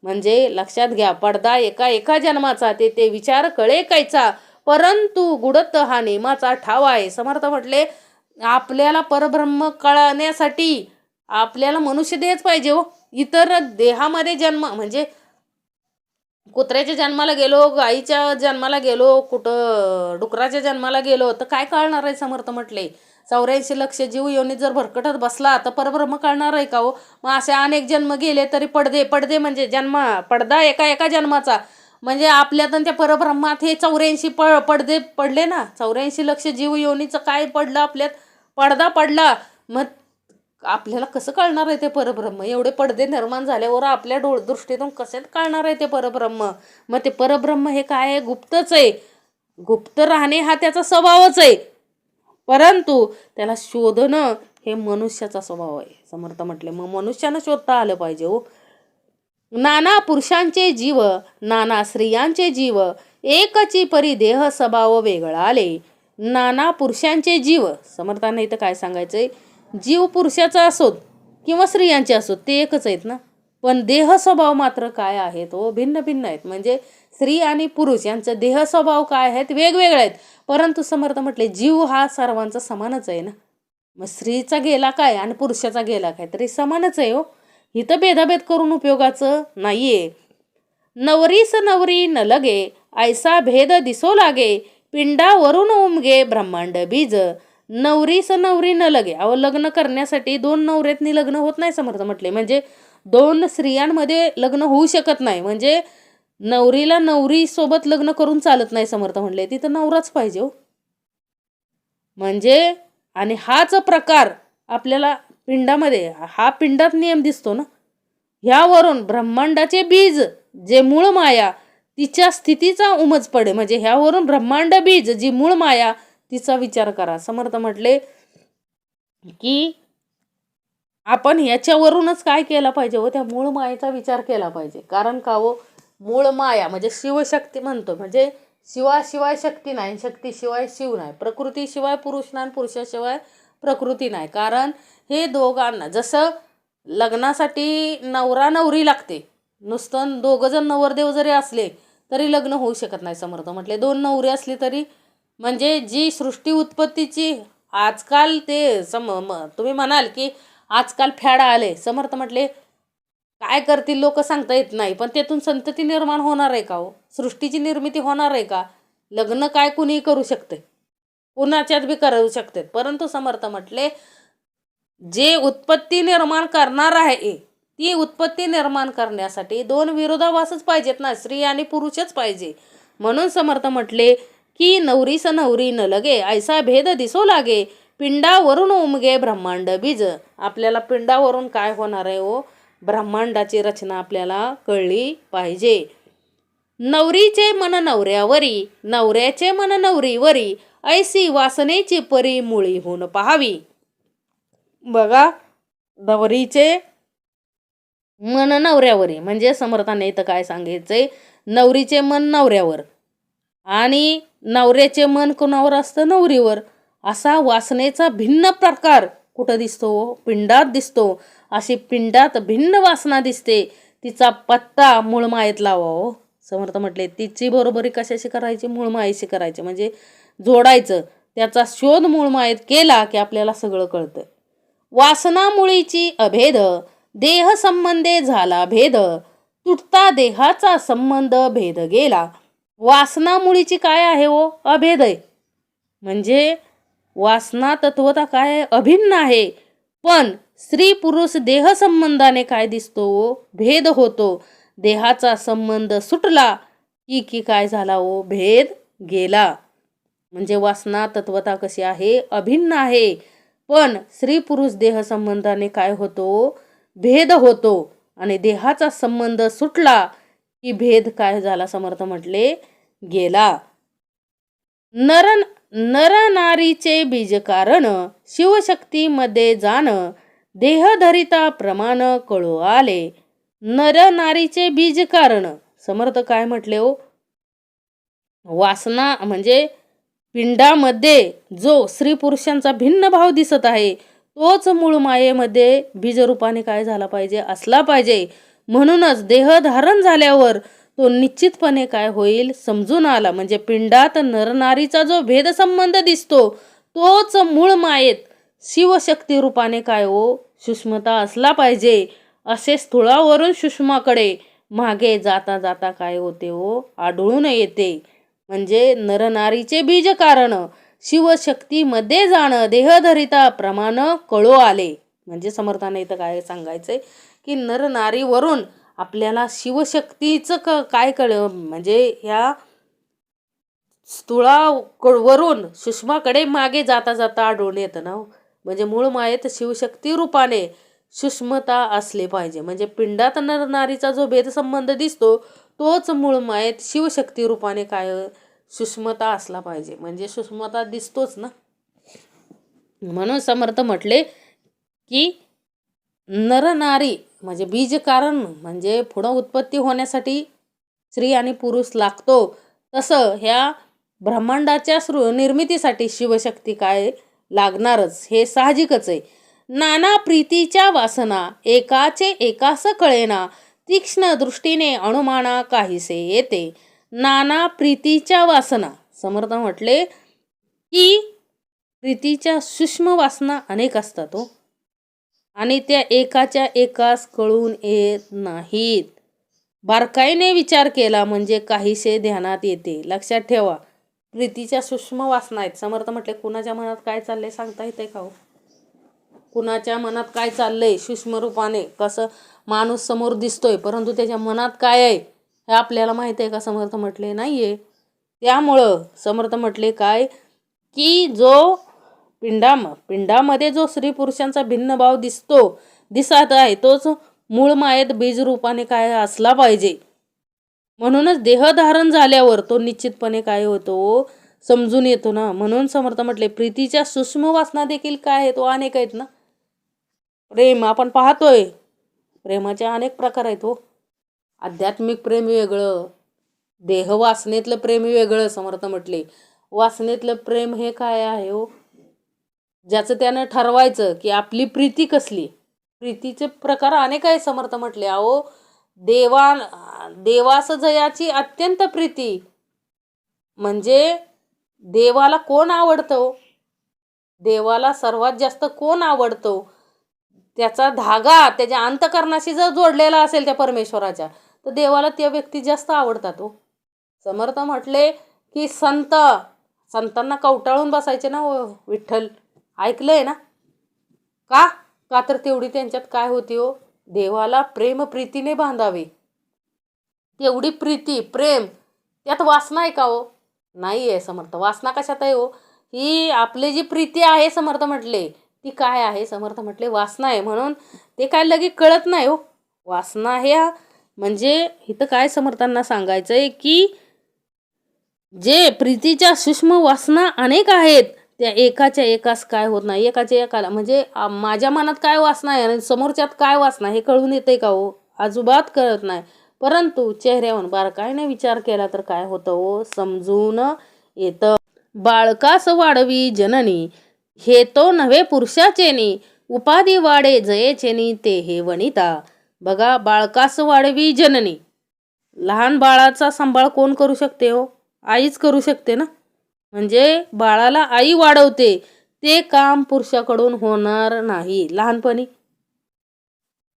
म्हणजे लक्षात घ्या, पडदा एका एका जन्माचा, ते विचार कळे कैचा, परंतु गुढत हा नेमाचा ठाव आहे. समर्थ म्हटले आपल्याला परब्रह्म कळण्यासाठी आपल्याला मनुष्य देहच पाहिजे हो. इतर देहामध्ये जन्म म्हणजे कुत्र्याच्या जन्माला गेलो, गाईच्या जन्माला गेलो, कुठं डुकराच्या जन्माला गेलो तर काय कळणार आहे? समर्थ म्हटले 84 लक्ष जीव योनीत जर भरकटत बसला तर परब्रह्म कळणार आहे का हो? मग असे अनेक जन्म गेले तरी पडदे म्हणजे पडदा एका एका जन्माचा, म्हणजे आपल्यात त्या परब्रह्मात हे 84 पडदे पडले ना. 84 लक्ष जीव योनीचं काय पडलं आपल्यात? पडदा पडला. मग आपल्याला कसं कळणार आहे ते परब्रह्म? एवढे पडदे निर्माण झाल्यावर आपल्या दृष्टीतून कसे कळणार आहे ते परब्रह्म? मग ते परब्रह्म हे काय आहे? गुप्तच आहे. गुप्त राहणे हा त्याचा स्वभावच आहे. परंतु त्याला शोधणं हे मनुष्याचा स्वभाव आहे. समर्थ म्हटले मग मनुष्यानं शोधता आलं पाहिजे हो. नाना पुरुषांचे जीव, नाना स्त्रियांचे जीव, एकची परी देह स्वभाव वेगळा आले. नाना पुरुषांचे जीव, समर्थांना इथं काय सांगायचंय? जीव पुरुषाचा असोत किंवा स्त्रियांचे असोत ते एकच आहेत ना. पण देह स्वभाव मात्र काय आहेत तो भिन्न भिन्न आहेत. म्हणजे स्त्री आणि पुरुष यांचं देह स्वभाव काय आहेत? वेगवेगळे आहेत. परंतु समर्थ म्हटले जीव हा सर्वांचा समानच आहे ना. मग स्त्रीचा गेला काय आणि पुरुषाचा गेला काय तरी समानच आहे हो. इथं भेदाभेद करून उपयोगाचं नाहीये. नवरीस नवरी न लगे, ऐसा भेद दिसो लागे, पिंडावरून उमगे ब्रह्मांड बीज. नवरीस नवरी न लगे, अहो लग्न करण्यासाठी 2 नवऱ्यातनी लग्न होत नाही समर्थ म्हटले. म्हणजे 2 स्त्रियांमध्ये लग्न होऊ शकत नाही. म्हणजे नवरीला नवरी सोबत लग्न करून चालत नाही समर्थ म्हटले. तिथं नवराच पाहिजे हो. म्हणजे आणि हाच प्रकार आपल्याला पिंडामध्ये, हा पिंडात नियम दिसतो ना. ह्यावरून ब्रह्मांडाचे बीज जे मूळ माया तिच्या स्थितीचा उमज पडे. म्हणजे ह्यावरून ब्रह्मांड बीज जी मूळ माया तिचा विचार करा. समर्थ म्हटले की आपण ह्याच्यावरूनच काय केला पाहिजे हो? त्या मूळ मायेचा विचार केला पाहिजे. कारण का हो? मूळ माया म्हणजे शिवशक्ती म्हणतो. म्हणजे शिवाशिवाय शक्ती नाही, शक्तीशिवाय शिव नाही, प्रकृतीशिवाय पुरुष नाही, पुरुषाशिवाय प्रकृती नाही. कारण हे दोघांना जसं लग्नासाठी नवरा नवरी लागते, नुसतं 2 जण नवरदेव जरी असले तरी लग्न होऊ शकत नाही. समर्थ म्हटले 2 नवरे असले तरी, म्हणजे जी सृष्टी उत्पत्तीची आजकाल ते तुम्ही म्हणाल की आजकाल फॅड आले. समर्थ म्हटले काय करतील लोक सांगता येत नाही. पण त्यातून संतती निर्माण होणार आहे का हो? सृष्टीची निर्मिती होणार आहे का? लग्न काय कुणीही करू शकते, कुणाच्यात बी करू शकते. परंतु समर्थ म्हटले जे उत्पत्ती निर्माण करणार आहे ती उत्पत्ती निर्माण करण्यासाठी 2 विरोधाभासच पाहिजेत ना, स्त्री आणि पुरुषच पाहिजे. म्हणून समर्थ म्हटले की नवरीस नवरी न लगे, ऐसा भेद दिसो लागे, पिंडावरून उमगे ब्रह्मांड बीज. आपल्याला पिंडावरून काय होणार आहे हो? ब्रह्मांडाची रचना आपल्याला कळली पाहिजे. नवरीचे मन नवऱ्यावरी, नवऱ्याचे मन नवरीवरी, ऐसी वासनेची परी मुळी होऊन पाहावी. बघा, नवरीचे मन नवऱ्यावरी म्हणजे समर्थाने इथं काय सांगायचंय? नवरीचे मन नवऱ्यावर आणि नवऱ्याचे मन कोणावर असतं? नवरीवर. असा वासनेचा भिन्न प्रकार कुठं दिसतो? पिंडात दिसतो. अशी पिंडात भिन्न वासना दिसते, तिचा पत्ता मूळ मायेत लावा हो. समर्थ म्हटले तिची बरोबरी कशाशी करायची? मूळ मायेशी करायची. म्हणजे जोडायचं, त्याचा शोध मूळ मायेत केला की आपल्याला सगळं कळतं. वासनामुळीची अभेद देह संबंधे झाला भेद, तुटता देहाचा संबंध भेद गेला. वासनामुळीची काय आहे हो? अभेद आहे. म्हणजे वासना तत्वता काय आहे? अभिन्न आहे. पण स्त्री पुरुष देह संबंधाने काय दिसतो? भेद होतो. देहाचा संबंध सुटला की काय झाला हो? भेद गेला. म्हणजे वासना तत्वता कशी आहे? अभिन्न आहे. पण स्त्री पुरुष देह संबंधाने काय होतो? भेद होतो. आणि देहाचा संबंध सुटला की भेद काय झाला? समर्थ म्हटले गेला. नर नारीचे बीज कारण शिवशक्तीमध्ये जाण, देह धरिता प्रमाण कळू आले. नर नारीचे बीज कारण समर्थ काय म्हटले हो? वासना म्हणजे पिंडामध्ये जो स्त्री पुरुषांचा भिन्न भाव दिसत आहे तोच मूळ मायेमध्ये बीजरूपाने काय झाला पाहिजे? असला पाहिजे. म्हणूनच देह धारण झाल्यावर तो निश्चितपणे काय होईल? समजून आला. म्हणजे पिंडात नरनारीचा जो भेद संबंध दिसतो तोच मूळ मायेत शिवशक्ती रूपाने काय हो? सूक्ष्मता असला पाहिजे. असे स्थूळावरून सूक्ष्माकडे मागे जाता जाता काय होते हो? आढळून येते. म्हणजे नरनारीचे बीज कारण शिवशक्तीमध्ये जाणं, देहधरिता प्रमाण कळू आले. म्हणजे समर्थाने इथं काय सांगायचंय की नरनारीवरून आपल्याला शिवशक्तीचं काय कळलं? म्हणजे ह्या स्थूळावरून सूक्ष्माकडे मागे जाता जाता आढळून येतं ना. म्हणजे मूळ मायेत शिवशक्ती रूपाने सूक्ष्मता असले पाहिजे. म्हणजे पिंडात नरनारीचा जो भेदसंबंध दिसतो तोच मूळ मायेत शिवशक्ती रूपाने काय सूक्ष्मता असला पाहिजे. म्हणजे सूक्ष्मता दिसतोच ना. म्हणून समर्थ म्हटले की नरनारी म्हणजे बीज कारण म्हणजे पुढं उत्पत्ती होण्यासाठी स्त्री आणि पुरुष लागतो. तसं ह्या ब्रह्मांडाच्या निर्मितीसाठी शिवशक्ती काय लागणारच. हे साहजिकच आहे. नाना प्रीतीच्या वासना एकाचे एकास कळेना, तीक्ष्ण दृष्टीने अनुमाना काहीसे येते. नाना प्रीतीच्या वासना समर्थ म्हटले की प्रीतीच्या सूक्ष्म वासना अनेक असतात हो. आणि त्या एकाच्या एकास कळून येत नाहीत. बारकाईने विचार केला म्हणजे काहीसे ध्यानात येते. लक्षात ठेवा, प्रीतीच्या सूक्ष्म वासना आहेत. समर्थ म्हटले कुणाच्या मनात काय चाललंय सांगता येते का हो? कुणाच्या मनात काय चाललंय सूक्ष्म रूपाने? कसं माणूस समोर दिसतोय परंतु त्याच्या मनात काय आहे हे आपल्याला माहित आहे का? समर्थ म्हटले नाहीये. त्यामुळं समर्थ म्हटले काय की जो पिंडामध्ये जो स्त्री पुरुषांचा भिन्न भाव दिसत आहे तोच मूळ मायेत बीज रूपाने काय असला पाहिजे. म्हणूनच देह धारण झाल्यावर तो निश्चितपणे काय होतो? समजून येतो ना. म्हणून समर्थ म्हटले प्रीतीच्या सूक्ष्म वासना देखील काय आहेत? तो अनेक आहेत ना. प्रेम आपण पाहतोय, प्रेमाचे अनेक प्रकार आहेत हो. आध्यात्मिक प्रेम वेगळं, देह वासनेतलं प्रेम वेगळं. समर्थ म्हटले वासनेतलं प्रेम हे काय आहे हो? ज्याचं त्यानं ठरवायचं की आपली प्रीती कसली. प्रीतीचे प्रकार अनेक आहे. समर्थ म्हटले अहो देवास जयाची अत्यंत प्रीती. म्हणजे देवाला कोण आवडतं? देवाला सर्वात जास्त कोण आवडतो? त्याचा धागा त्याच्या अंतःकरणाशी जर जोडलेला असेल त्या परमेश्वराच्या तर देवाला त्या व्यक्ती जास्त आवडतात हो. समर्थ म्हटले की संतांना कवटाळून बसायचे ना विठ्ठल. ऐकलंय ना? का तर तेवढी त्यांच्यात काय होती हो? देवाला प्रेम प्रीतीने बांधावे. तेवढी प्रीती प्रेम त्यात वासना आहे का हो? नाही आहे. समर्थ वासना कशात आहे हो? ही आपली जी प्रीती आहे समर्थ म्हटले ती काय आहे? समर्थ म्हटले वासना आहे. म्हणून ते काय लगेच कळत नाही हो. वासना हे म्हणजे इथं काय समर्थांना सांगायचंय की जे प्रीतीच्या सूक्ष्म वासना अनेक आहेत त्या एकाच्या एकास काय होत नाही. एकाच्या एकाला म्हणजे माझ्या मनात काय वासना आहे आणि समोरच्यात काय वासना हे कळून येते का हो? अजिबात कळत नाही. परंतु चेहऱ्यावर बारकाईने विचार केला तर काय होतं हो? समजून येतं. बाळकास वाढवी जननी हे तो नव्हे पुरुषाचेनी, उपाधी वाढे जयेचेनी ते हे वनिता. बघा, बाळकास वाढवी जननी. लहान बाळाचा सांभाळ कोण करू शकते हो? आईच करू शकते ना. म्हणजे बाळाला आई वाढवते ते काम पुरुषाकडून होणार नाही. लहानपणी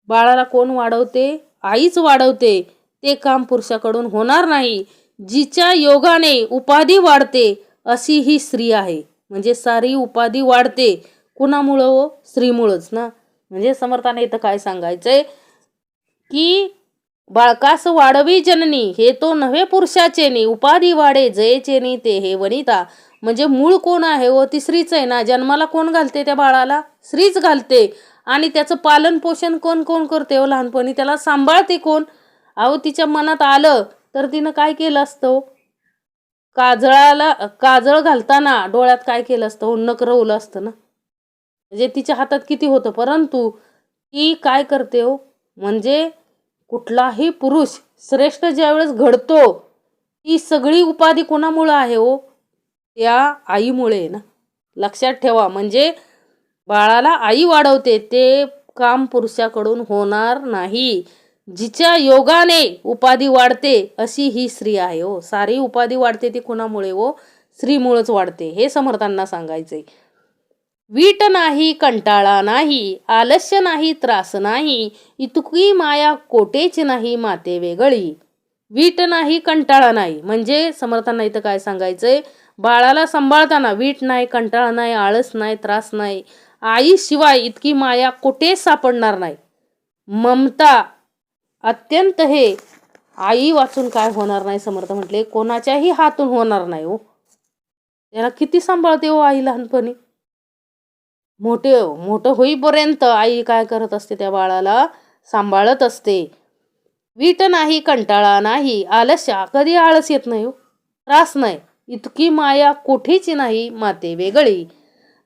बाळाला कोण वाढवते? आईच वाढवते. ते काम पुरुषाकडून होणार नाही. जिच्या योगाने उपाधी वाढते अशी ही स्त्री आहे. म्हणजे सारी उपाधी वाढते कुणामुळं हो? स्त्रीमुळंच ना. म्हणजे समर्थाने इथं काय सांगायचंय की बाळकास वाढवी जननी हे तो नव्हे पुरुषाचे नी, उपाधी वाढे जयचे नी ते हे वनिता. म्हणजे मूळ कोण आहे हो? ती स्त्रीच आहे ना. जन्माला कोण घालते त्या बाळाला? स्त्रीच घालते. आणि त्याचं पालन पोषण कोण कोण करते हो? लहानपणी त्याला सांभाळते कोण? अहो तिच्या मनात आलं तर तिनं काय केलं असतं हो? काजळ घालताना डोळ्यात काय केलं असतं हो? नख रवलं असतं ना. म्हणजे तिच्या हातात किती होतं, परंतु ती काय करते हो? म्हणजे कुठलाही पुरुष श्रेष्ठ ज्यावेळेस घडतो ती सगळी उपाधी कोणामुळं आहे हो? त्या आईमुळे ना. लक्षात ठेवा. म्हणजे बाळाला आई वाढवते. ते काम पुरुषाकडून होणार नाही. जिच्या योगाने उपाधी वाढते अशी ही स्त्री आहे हो. सारी उपाधी वाढते ती कुणामुळे हो? स्त्रीमुळेच वाढते. हे समर्थांना सांगायचंय. वीट नाही कंटाळा नाही, आलस्य नाही त्रास नाही, इतकी माया कोटेच नाही माते वेगळी. वीट नाही कंटाळा नाही. म्हणजे समर्थांना इथं काय सांगायचंय? बाळाला सांभाळताना वीट नाही, कंटाळा नाही, आळस नाही, त्रास नाही. आईशिवाय इतकी माया कुठेच सापडणार नाही. ममता अत्यंत हे आई वाचून काय होणार नाही. समर्थ म्हटले कोणाच्याही हातून होणार नाही हो. त्याला किती सांभाळते हो आई लहानपणी. मोठं होईपर्यंत आई काय करत असते? त्या बाळाला सांभाळत असते. वीट नाही कंटाळा नाही, आलस्या कधी आळस येत नाही हो. त्रास नाही, इतकी माया कोठीची नाही माते वेगळी.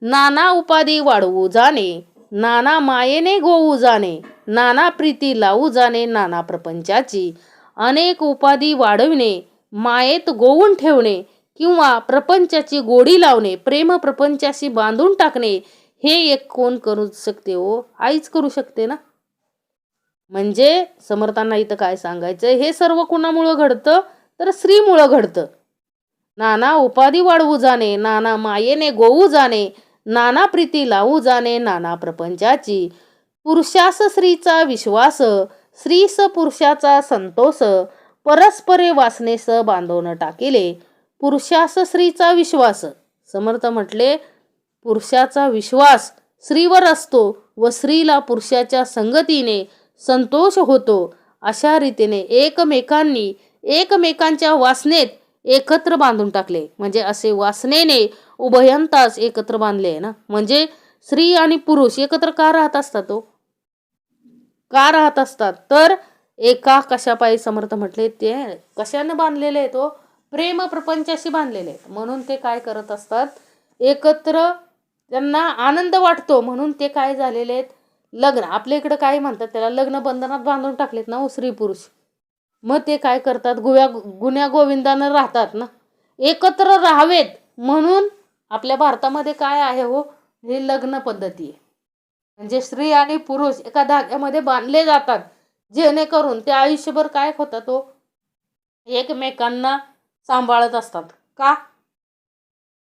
नाना उपाधी वाढवू जाणे, नाना मायेने गोवू जाणे, नाना प्रीती लावू जाणे नाना प्रपंचाची. अनेक उपाधी वाढविणे, मायेत गोवून ठेवणे किंवा प्रपंचाची गोडी लावणे, प्रेम प्रपंचाशी बांधून टाकणे, हे एक कोण करू शकते हो? आईच करू शकते ना. म्हणजे समर्थांना इथं काय सांगायचं? हे सर्व कुणामुळं घडतं? तर स्त्रीमुळं घडतं. नाना उपाधी वाढवू जाणे, नाना मायेने गोवू जाणे, नाना प्रीती लावू जाणे नाना प्रपंचाची. पुरुषास स्त्रीचा विश्वास, स्त्रीस पुरुषाचा संतोष, परस्परे वासनेस बांधवून टाकिले. पुरुषास स्त्रीचा विश्वास. समर्थ म्हटले पुरुषाचा विश्वास स्त्रीवर असतो व स्त्रीला पुरुषाच्या संगतीने संतोष होतो. अशा रीतीने एकमेकांच्या वासनेत एकत्र बांधून टाकले. म्हणजे असे वासनेने उभयंतास एकत्र बांधले ना. म्हणजे स्त्री आणि पुरुष एकत्र का राहत असतात तो? का राहत असतात? तर एका कशापायी? समर्थ म्हटले ते कशाने बांधलेले आहे तो? प्रेम प्रपंचाशी बांधलेले आहेत. म्हणून ते काय करत असतात? एकत्र त्यांना आनंद वाटतो म्हणून ते काय झालेले आहेत? लग्न. आपल्या इकडं काय म्हणतात त्याला? लग्न बंधनात बांधून टाकलेत ना हो स्त्री पुरुष. मग ते काय करतात? गुण्या गोविंदानं राहतात ना. एकत्र राहावेत म्हणून आपल्या भारतामध्ये काय आहे हो? हे लग्न पद्धती आहे. म्हणजे स्त्री आणि पुरुष एका धाग्यामध्ये बांधले जातात जेणेकरून ते आयुष्यभर काय होतात तो? एकमेकांना सांभाळत असतात. का?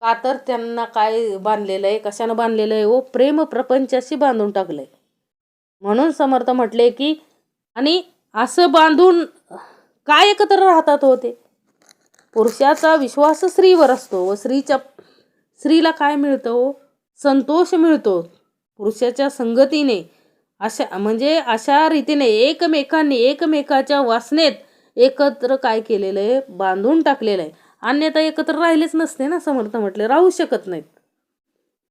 का तर त्यांना काय बांधलेलं आहे? कशानं बांधलेलं आहे हो? प्रेम प्रपंचाशी बांधून टाकलंय. म्हणून समर्थ म्हटले की आणि असं बांधून काय एकत्र राहतात होते? पुरुषाचा विश्वास स्त्रीवर असतो व स्त्रीला काय मिळतं हो? संतोष मिळतो पुरुषाच्या संगतीने. अशा रीतीने एकमेकाच्या वासनेत एकत्र काय केलेलं आहे? बांधून टाकलेलं आहे. अन्यथा एकत्र राहिलेच नसते ना. समर्थ म्हटले राहू शकत नाहीत.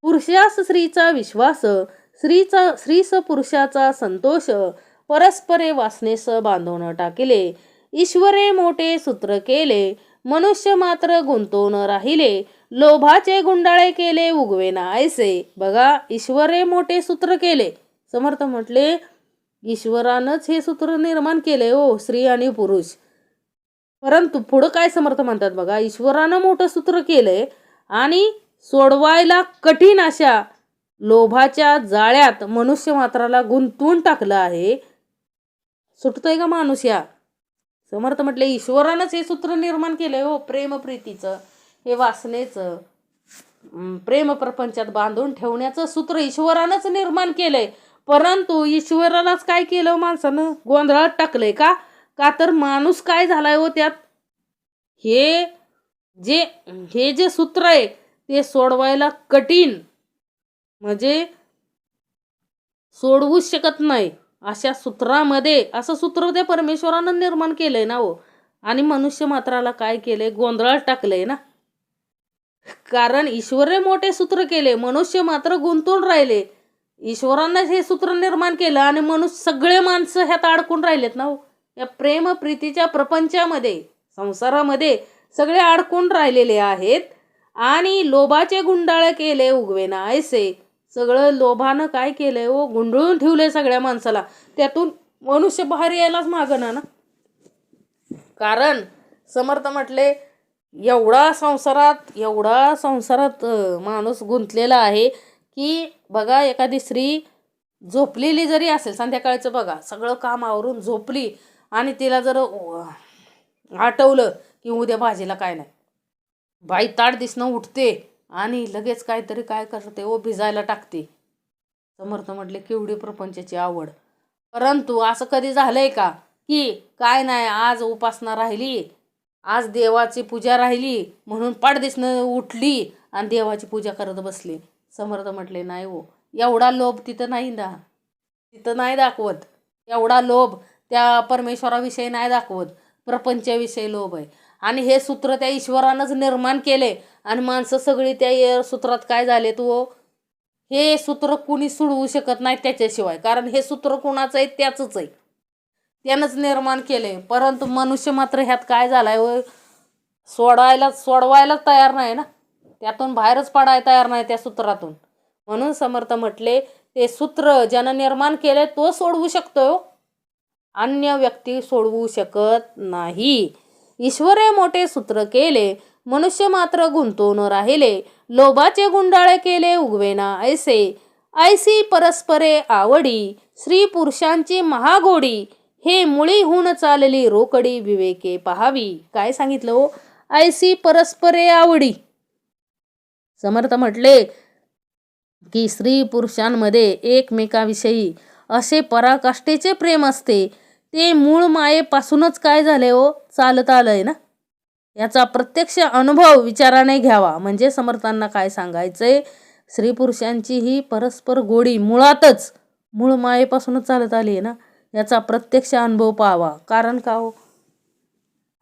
पुरुषास स्त्रीचा विश्वास, स्त्रीस पुरुषाचा संतोष, परस्परे वासनेस बांधवून टाकिले. ईश्वरे मोठे सूत्र केले, मनुष्य मात्र गुंतवून राहिले. लोभाचे गुंडाळे केले उगवेना ऐसे. बघा, ईश्वरे मोठे सूत्र केले. समर्थ म्हटले ईश्वरानंच हे सूत्र निर्माण केले हो, स्त्री आणि पुरुष. परंतु पुढं काय समर्थ म्हणतात बघा, ईश्वरानं मोठं सूत्र केलंय आणि सोडवायला कठीण अशा लोभाच्या जाळ्यात मनुष्य मात्राला गुंतवून टाकलं आहे. सुटतोय का माणूस या? समर्थ म्हटले ईश्वरानंच हे सूत्र निर्माण केलंय हो, प्रेम प्रीतीचं, हे वासनेचं. प्रेम प्रपंचात बांधून ठेवण्याचं सूत्र ईश्वरानंच निर्माण केलंय. परंतु ईश्वरालाच काय केलं, माणसानं गोंधळात टाकलंय. का का तर माणूस काय झालाय हो त्यात. हे जे सूत्र आहे ते सोडवायला कठीण, म्हणजे सोडवूच शकत नाही. अशा सूत्रामध्ये असं सूत्र त्या परमेश्वरानं निर्माण केलंय ना हो. आणि मनुष्य मात्राला काय केलंय, गोंधळात टाकलंय ना. कारण ईश्वरे मोठे सूत्र केले, मनुष्य मात्र गुंतून राहिले. ईश्वरानं हे सूत्र निर्माण केलं आणि मनुष्य सगळे माणसं ह्यात अडकून राहिलेत ना हो. या प्रेम प्रीतीच्या प्रपंचामध्ये, संसारामध्ये सगळे अडकून राहिलेले आहेत. आणि लोभाचे गुंडाळे केले उगवेना ऐसे. सगळं लोभानं काय केलंय हो, गुंडळून ठेवलंय सगळ्या माणसाला. त्यातून मनुष्य बाहेर यायलाच मागना ना. कारण समर्थ म्हटले, एवढा संसारात माणूस गुंतलेला आहे की बघा, एखादी स्त्री झोपलेली जरी असेल, संध्याकाळचं बघा सगळं काम आवरून झोपली आणि तिला जर आठवलं की उद्या भाजीला काय नाही, बाई ताट दिसणं उठते आणि लगेच काहीतरी काय करते ओ, भिजायला टाकते. समर्थ म्हटले, केवढी प्रपंचाची आवड. परंतु असं कधी झालंय का की काय नाही, आज उपासना राहिली, आज देवाची पूजा राहिली म्हणून पाठ दिसणं उठली आणि देवाची पूजा करत बसली. समर्थ म्हटले, नाही हो, एवढा लोभ तिथं नाही दाखवत. एवढा लोभ त्या परमेश्वराविषयी नाही दाखवत, प्रपंचाविषयी लोभ आहे. आणि हे सूत्र त्या ईश्वरानंच निर्माण केले आणि माणसं सगळी त्या सूत्रात काय झाले तो, हे सूत्र कुणी सोडवू शकत नाही त्याच्याशिवाय. कारण हे सूत्र कुणाचं आहे, त्याचंच आहे, त्यानंच निर्माण केले. परंतु मनुष्य मात्र ह्यात काय झालाय, सोडवायला तयार नाही ना, त्यातून बाहेरच पडायला तयार नाही त्या सूत्रातून. म्हणून समर्थ म्हटले, ते सूत्र ज्यानं निर्माण केले तो सोडवू शकतो, अन्य व्यक्ती सोडवू शकत नाही. ईश्वरे मोठे सूत्र केले, मनुष्य मात्र गुंतून राहिले. लोभाचे गुंडाळे केले उगवेना ऐसे. ऐसी परस्परे आवडी, स्त्री पुरुषांची महागोडी. हे मुळी होऊन चालली रोकडी, विवेके पहावी. काय सांगितलं हो, ऐसी परस्परे आवडी. समर्थ म्हटले की स्त्री पुरुषांमध्ये एकमेकाविषयी असे पराकाष्ठेचे प्रेम असते. ते मूळ मायेपासूनच काय झाले हो, चालत आलंय ना. याचा प्रत्यक्ष अनुभव विचाराने घ्यावा. म्हणजे समर्थांना काय सांगायचंय, स्त्री पुरुषांची ही परस्पर गोडी मुळातच मूळ मायेपासूनच चालत आली आहे ना. याचा प्रत्यक्ष अनुभव पाहावा. कारण का हो,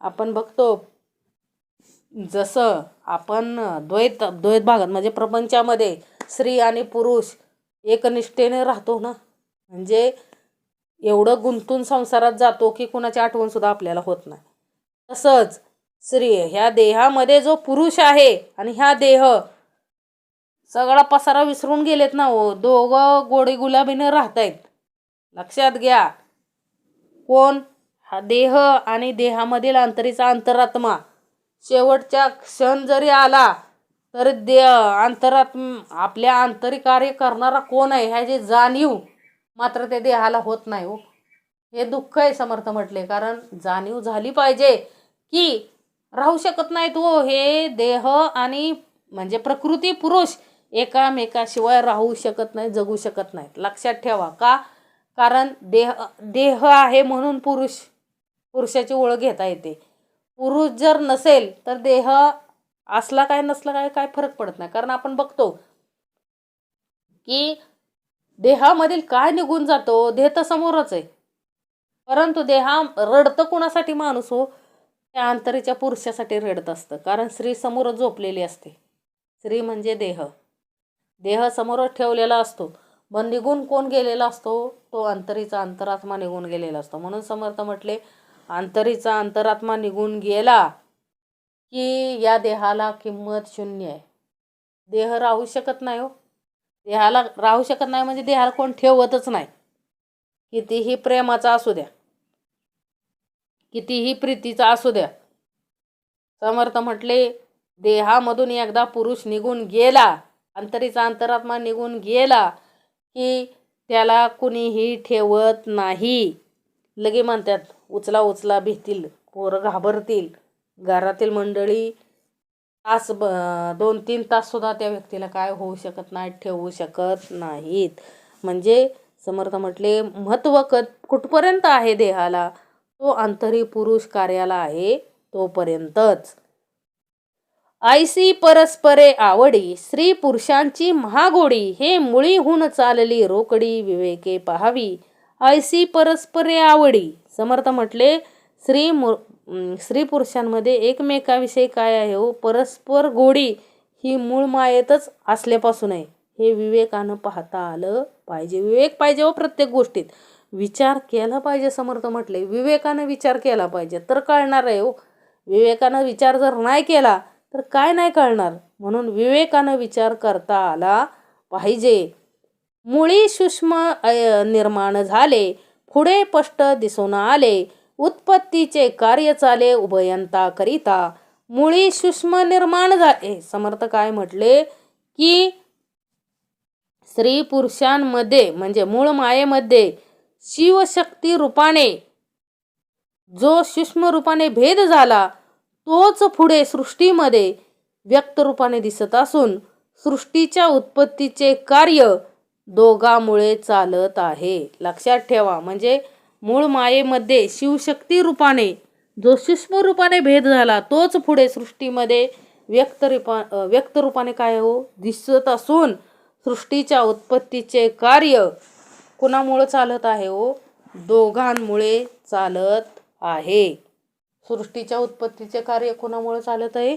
आपण बघतो जसं आपण द्वैत भागात म्हणजे प्रपंचामध्ये स्त्री आणि पुरुष एकनिष्ठेने राहतो ना, म्हणजे एवढं गुंतून संसारात जातो की कुणाची आठवण सुद्धा आपल्याला होत नाही. तसंच स्त्री ह्या देहामध्ये जो पुरुष आहे आणि ह्या देह सगळा पसारा विसरून गेलेत ना हो. दोघं गोडी गुलाबीने राहतायत. लक्षात घ्या, कोण, हा देह आणि देहामधील अंतरीचा अंतरात्मा. शेवटच्या क्षण जरी आला तर आपल्या अंतरी कार्य करणारा कोण आहे ह्याची जाणीव मात्र त्या देहाला होत नाही हो. हे दुःख आहे समर्थ म्हटले. कारण जाणीव झाली पाहिजे की राहू शकत नाहीत हो हे देह आणि म्हणजे प्रकृती पुरुष एकामेकाशिवाय राहू शकत नाही, जगू शकत नाहीत. लक्षात ठेवा. का, कारण देह आहे म्हणून पुरुषाची ओळख घेता येते. पुरुष जर नसेल तर देह असला काय नसला काय फरक पडत नाही. कारण आपण बघतो की देहामधील काय निघून जातो, देह तर समोरच आहे. परंतु देहा रडतं कोणासाठी माणूस हो, त्या अंतरीच्या पुरुषासाठी रडत असतं. कारण स्त्री समोरच झोपलेली असते. स्त्री म्हणजे देह समोरच ठेवलेला असतो. पण निघून कोण गेलेला असतो, तो अंतरीचा अंतरात्मा निघून गेलेला असतो. म्हणून समर्थ म्हटले, अंतरीचा अंतरात्मा निघून गेला की या देहाला किंमत शून्य आहे. देह राहू शकत नाही हो. देहाला राहू शकत नाही म्हणजे देहाला कोण ठेवतच नाही. कितीही प्रेमाचा असू द्या, कितीही प्रीतीचा असू द्या. समर्थ म्हटले, देहामधून एकदा पुरुष निघून गेला, अंतरीचा अंतरात्मा निघून गेला की त्याला कुणीही ठेवत नाही. लगे म्हणतात उचला भीतील, पोरं घाबरतील, घरातील मंडळी 2-3 तास सुद्धा त्या व्यक्तीला काय होऊ शकत नाही, ठेवू शकत नाहीत. म्हणजे समर्थ म्हटले महत्व कुठपर्यंत आहे देहाला, तो अंतरी पुरुष कार्याला आहे तोपर्यंतच. ऐसी परस्परे आवडी स्त्री पुरुषांची महागोडी, हे मुळीहून चालली रोकडी विवेके पाहावी. ऐसी परस्परे आवडी, समर्थ म्हटले स्त्री पुरुषांमध्ये एकमेकाविषयी काय आहे हो, परस्पर गोडी ही मूळ मायेतच असल्यापासून आहे. हे विवेकानं पाहता आलं पाहिजे. विवेक पाहिजे हो प्रत्येक गोष्टीत, विचार केला पाहिजे. समर्थ म्हटले विवेकानं विचार केला पाहिजे तर कळणार आहे हो. विवेकानं विचार जर नाही केला तर काय नाही कळणार. म्हणून विवेकानं विचार करता आला पाहिजे. मुळी सूक्ष्म निर्माण झाले, पुढे स्पष्ट दिसून आले, उत्पत्तीचे कार्य चाले उभयंता करिता. मुळी सूक्ष्म निर्माण झाले. समर्थ काय म्हटले की स्त्री पुरुषांमध्ये म्हणजे मूळ मायेमध्ये शिवशक्ती रूपाने जो सूक्ष्म रूपाने भेद झाला, तोच पुढे सृष्टीमध्ये व्यक्त रूपाने दिसत असून सृष्टीच्या उत्पत्तीचे कार्य दोघांमुळे चालत आहे. लक्षात ठेवा. म्हणजे मूळ मायेमध्ये शिवशक्ती रूपाने जो सूक्ष्म रूपाने भेद झाला, तोच पुढे सृष्टीमध्ये व्यक्त रूपाने काय हो दिसत असून सृष्टीच्या उत्पत्तीचे कार्य कुणामुळे चालत आहे हो, दोघांमुळे चालत आहे. सृष्टीच्या उत्पत्तीचे कार्य कोणामुळे चालत आहे,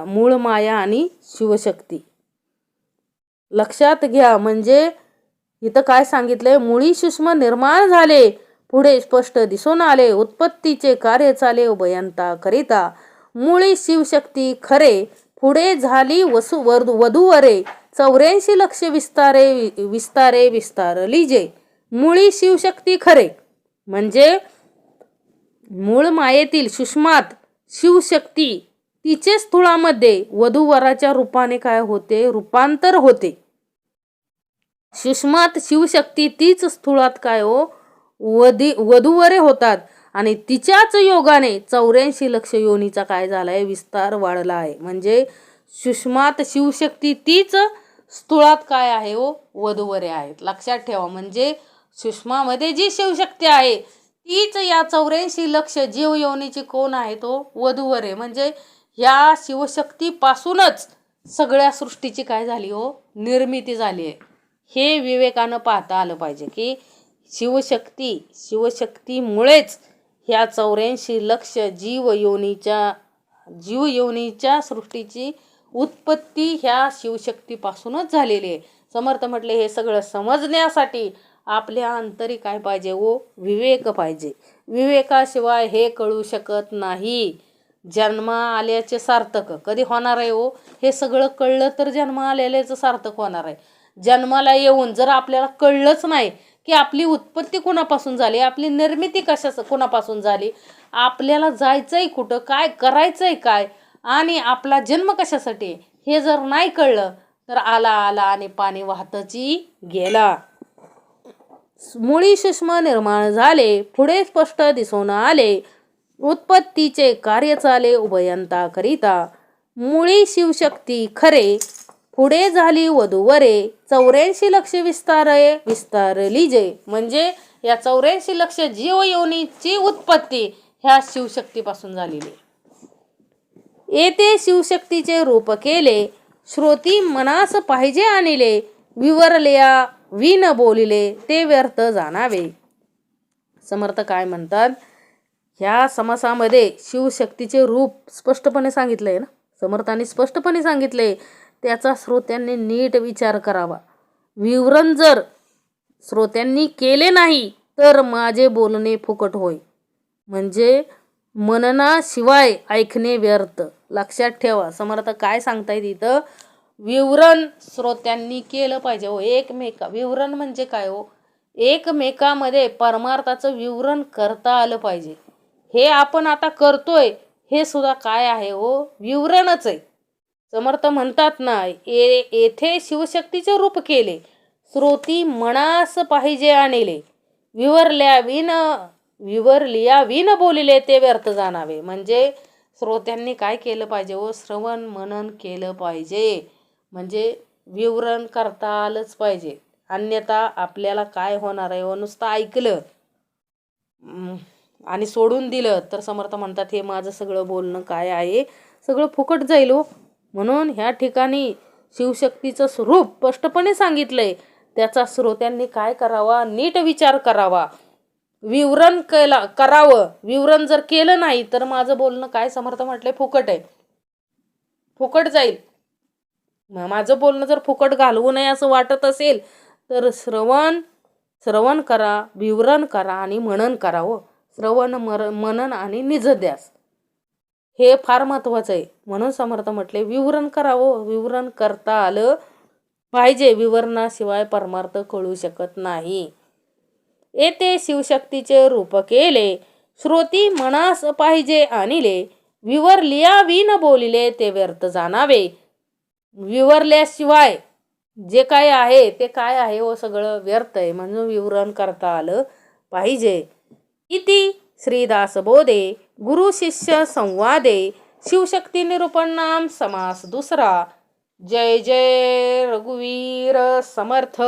मूळ माया आणि शिवशक्ती. लक्षात घ्या. म्हणजे इथं काय सांगितलंय, मुळी सूक्ष्म निर्माण झाले, पुढे स्पष्ट दिसून आले, उत्पत्तीचे कार्य चाले उभयंता करिता. मुळी शिवशक्ती खरे, पुढे झाली वधूवरे, 84 लक्ष विस्तारली जे. मुळी शिवशक्ती खरे म्हणजे मूळ मायेतील सूक्ष्मात शिवशक्ती तिचे स्थूळामध्ये वधूवराच्या रूपाने काय होते, रूपांतर होते. सूक्ष्मात शिवशक्ती तीच स्थूळात काय हो वधूवरे होतात आणि तिच्याच योगाने 84 लक्ष योनीचा काय झालाय, विस्तार वाढला आहे. म्हणजे सूक्ष्मात शिवशक्ती तीच स्थूळात काय आहे हो, वधूवरे आहेत. लक्षात ठेवा. म्हणजे सूक्ष्मामध्ये जी शिवशक्ती आहे तीच या 84 लक्ष जीव योनीची कोण आहे, तो वधूवरे. म्हणजे या शिवशक्तीपासूनच सगळ्या सृष्टीची काय झाली हो, निर्मिती झाली आहे. हे विवेकानं पाहता आलं पाहिजे की शिवशक्तीमुळेच ह्या 84 लक्ष जीव योनीच्या सृष्टीची उत्पत्ती ह्या शिवशक्तीपासूनच झालेली आहे. समर्थ म्हटले हे सगळं समजण्यासाठी आपल्या अंतरी काय पाहिजे हो, विवेक पाहिजे. विवेकाशिवाय हे कळू शकत नाही. जन्म आल्याचे सार्थक कधी होणार आहे हो, हे सगळं कळलं तर जन्म आलेल्याचं सार्थक होणार आहे. जन्माला येऊन जर आपल्याला कळलंच नाही की आपली उत्पत्ती कोणापासून झाली, आपली निर्मिती कोणापासून झाली, आपल्याला जायचंय कुठं, काय करायचंय काय, आणि आपला जन्म कशासाठी, हे जर नाही कळलं तर आला आणि पाणी वाहतची गेला. मुळी सूक्ष्म निर्माण झाले, पुढे स्पष्ट दिसून आले, उत्पत्तीचे कार्य चाले उभयंता करिता. मुळी शिवशक्ती खरे, पुढे झाली वधूवरे, 84 लक्ष विस्तारली जे. म्हणजे या 84 लक्ष जीव योनीची उत्पत्ती ह्या शिवशक्तीपासून झालेली. येथे शिवशक्तीचे रूप केले, श्रोती मनास पाहिजे आणले, विवरल्या विन बोलिले ते व्यर्थ जाणावे. समर्थ काय म्हणतात, ह्या समासामध्ये शिवशक्तीचे रूप स्पष्टपणे सांगितलंय ना, समर्थांनी स्पष्टपणे सांगितले. त्याचा श्रोत्यांनी नीट विचार करावा. विवरण जर श्रोत्यांनी केले नाही तर माझे बोलणे फुकट होय. म्हणजे मननाशिवाय ऐकणे व्यर्थ. लक्षात ठेवा. समर्थ काय सांगतायत इथं, विवरण श्रोत्यांनी केलं पाहिजे हो. विवरण म्हणजे काय हो, एकमेकामध्ये परमार्थाचं विवरण करता आलं पाहिजे. हे आपण आता करतोय हे सुद्धा काय आहे हो, विवरणच आहे. समर्थ म्हणतात ना, येथे शिवशक्तीचे रूप केले, श्रोती मनास पाहिजे आणले, विवरलिया विन बोलिले ते व्यर्थ जाणावे. म्हणजे श्रोत्यांनी काय केलं पाहिजे व श्रवण मनन केलं पाहिजे. म्हणजे विवरण करता आलंच पाहिजे. अन्यथा आपल्याला काय होणार आहे व नुसतं ऐकलं आणि सोडून दिलं तर समर्थ म्हणतात हे माझं सगळं बोलणं काय आहे सगळं फुकट जाईल हो. म्हणून ह्या ठिकाणी शिवशक्तीचं स्वरूप स्पष्टपणे सांगितलंय. त्याचा श्रोत्यांनी काय करावा, नीट विचार करावा, विवरण करावं. विवरण जर केलं नाही तर माझं बोलणं काय समर्थ म्हटलंय फुकट आहे, फुकट जाईल. माझं बोलणं जर फुकट घालवू नये असं वाटत असेल तर श्रवण करा, विवरण करा आणि मनन करा हो. श्रवण मनन आणि निजध्यास हे फार महत्वाचं आहे. म्हणून समर्थ म्हटले विवरण करावं. विवरण करता आलं पाहिजे. विवरणाशिवाय परमार्थ कळू शकत नाही. येथे शिवशक्तीचे रूप केले, श्रोती मनास पाहिजे आणिले, विवरलिया विन बोलिले ते व्यर्थ जाणावे. विवरल्याशिवाय जे काय आहे ते काय आहे व सगळं व्यर्थ आहे. म्हणून विवरण करता आलं पाहिजे. इति श्रीदास बोधे गुरु शिष्य संवादे शिवशक्ती निरूपण नाम समास दुसरा. जय जय रघुवीर समर्थ.